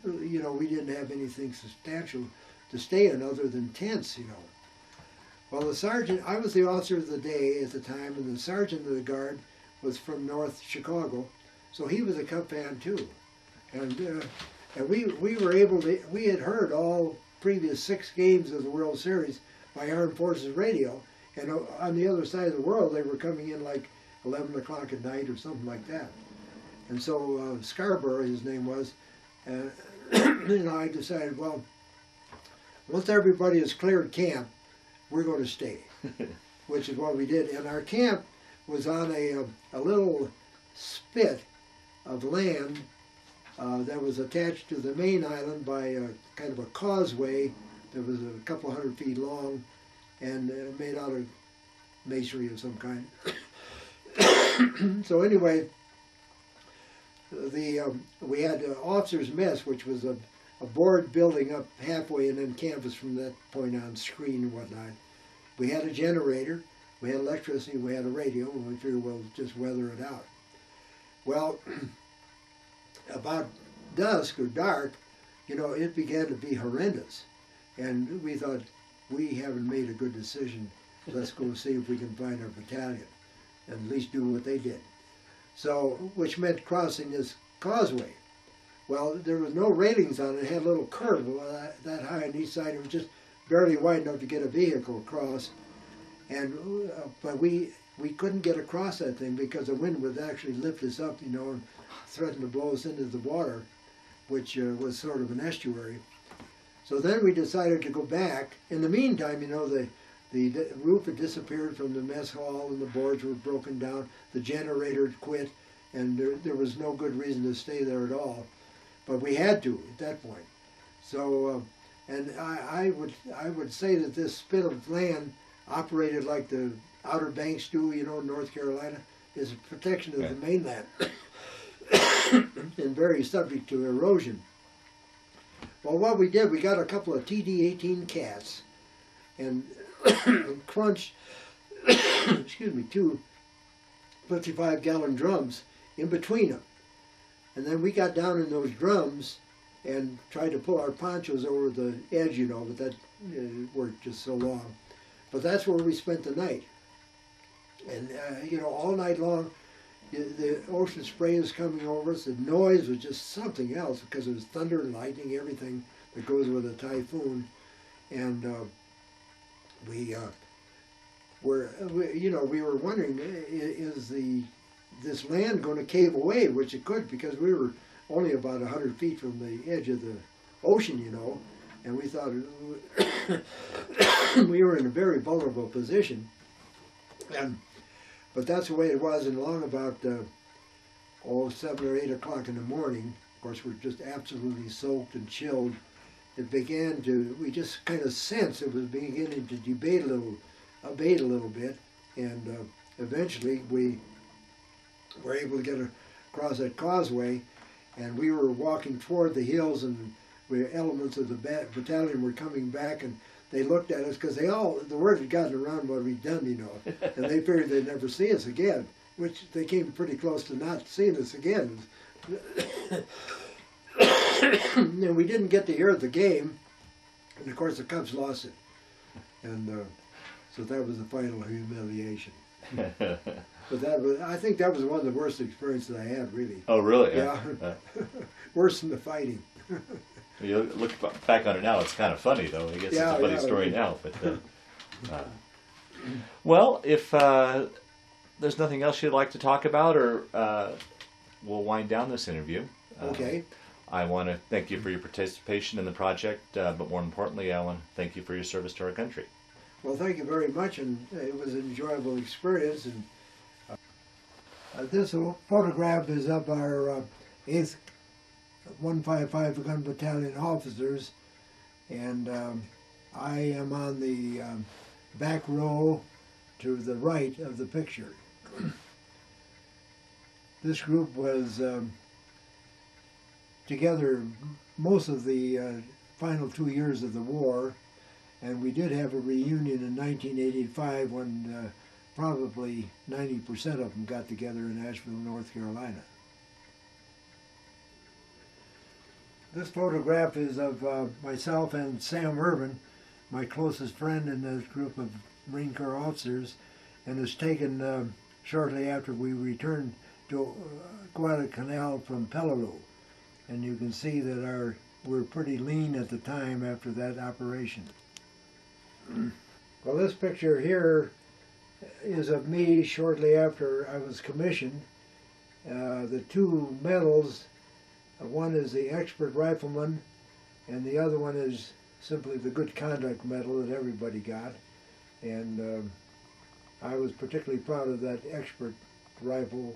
we didn't have anything substantial to stay in other than tents, Well, the sergeant, I was the officer of the day at the time, and the sergeant of the guard was from North Chicago, so he was a Cub fan too. And we were able to, we had heard all previous 6 games of the World Series by Armed Forces radio, and on the other side of the world they were coming in like 11 o'clock at night or something like that. And so Scarborough, his name was, I decided, well, once everybody has cleared camp, we're going to stay, which is what we did. And our camp was on a little spit of land that was attached to the main island by a kind of a causeway that was a couple 100 feet long and made out of masonry of some kind. So anyway, we had officers' mess, which was a board building up halfway and then canvas from that point on, screen and whatnot. We had a generator, we had electricity, we had a radio, and we figured we'll just weather it out. Well, about dusk or dark, it began to be horrendous. And we thought, we haven't made a good decision. Let's go see if we can find our battalion and at least do what they did. So, which meant crossing this causeway. Well, there was no railings on it. It had a little curve that high on each side. It was just barely wide enough to get a vehicle across. And but we couldn't get across that thing because the wind would actually lift us up, you know, and threaten to blow us into the water, which was sort of an estuary. So then we decided to go back. In the meantime, you know, the roof had disappeared from the mess hall and the boards were broken down. The generator had quit, and there was no good reason to stay there at all. But we had to at that point. So, and I would say that this spit of land operated like the Outer Banks do, you know, in North Carolina, is a protection of the mainland and very subject to erosion. Well, what we did, we got a couple of TD-18 cats and crunched, excuse me, 2 55-gallon drums in between them. And then we got down in those drums and tried to pull our ponchos over the edge, you know, but that worked just so long. But that's where we spent the night. And, you know, all night long, the ocean spray was coming over us. The noise was just something else because it was thunder and lightning, everything that goes with a typhoon. And we were wondering, is this land going to cave away, which it could, because we were only about 100 feet from the edge of the ocean, you know, and we thought we were in a very vulnerable position. But that's the way it was, and along about 7 or 8 o'clock in the morning, of course we're just absolutely soaked and chilled, it began to, we just kind of sensed it was beginning to abate a little bit, and eventually we were able to get across that causeway, and we were walking toward the hills, and elements of the battalion were coming back, and they looked at us because the word had gotten around what we'd done, you know, and they figured they'd never see us again, which they came pretty close to not seeing us again. And we didn't get to hear the game, and of course the Cubs lost it, and so that was the final humiliation. But I think that was one of the worst experiences I had, really. Oh, really? Yeah. Worse than the fighting. You look back on it now, it's kind of funny, though. I guess it's a funny story now. But well, if there's nothing else you'd like to talk about, or we'll wind down this interview. Okay. I want to thank you for your participation in the project, but more importantly, I want to thank you for your service to our country. Well, thank you very much, and it was an enjoyable experience. And this photograph is of our 8th 155 Gun Battalion officers, and I am on the back row to the right of the picture. This group was together most of the final 2 years of the war, and we did have a reunion in 1985 when probably 90% of them got together in Asheville, North Carolina. This photograph is of myself and Sam Irvin, my closest friend in this group of Marine Corps officers, and is taken shortly after we returned to Guadalcanal from Peleliu. And you can see that we're pretty lean at the time after that operation. Well, this picture here is of me shortly after I was commissioned. The 2 medals, one is the expert rifleman, and the other one is simply the good conduct medal that everybody got. And I was particularly proud of that expert rifleman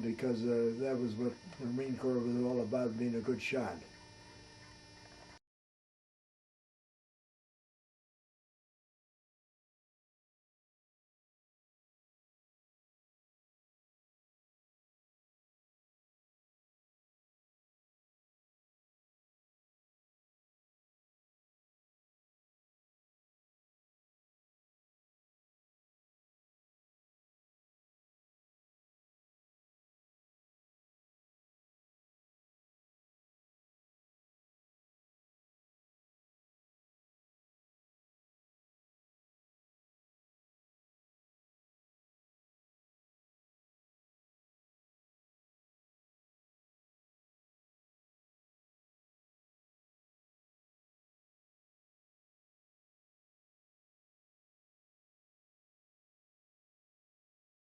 because that was what the Marine Corps was all about, being a good shot.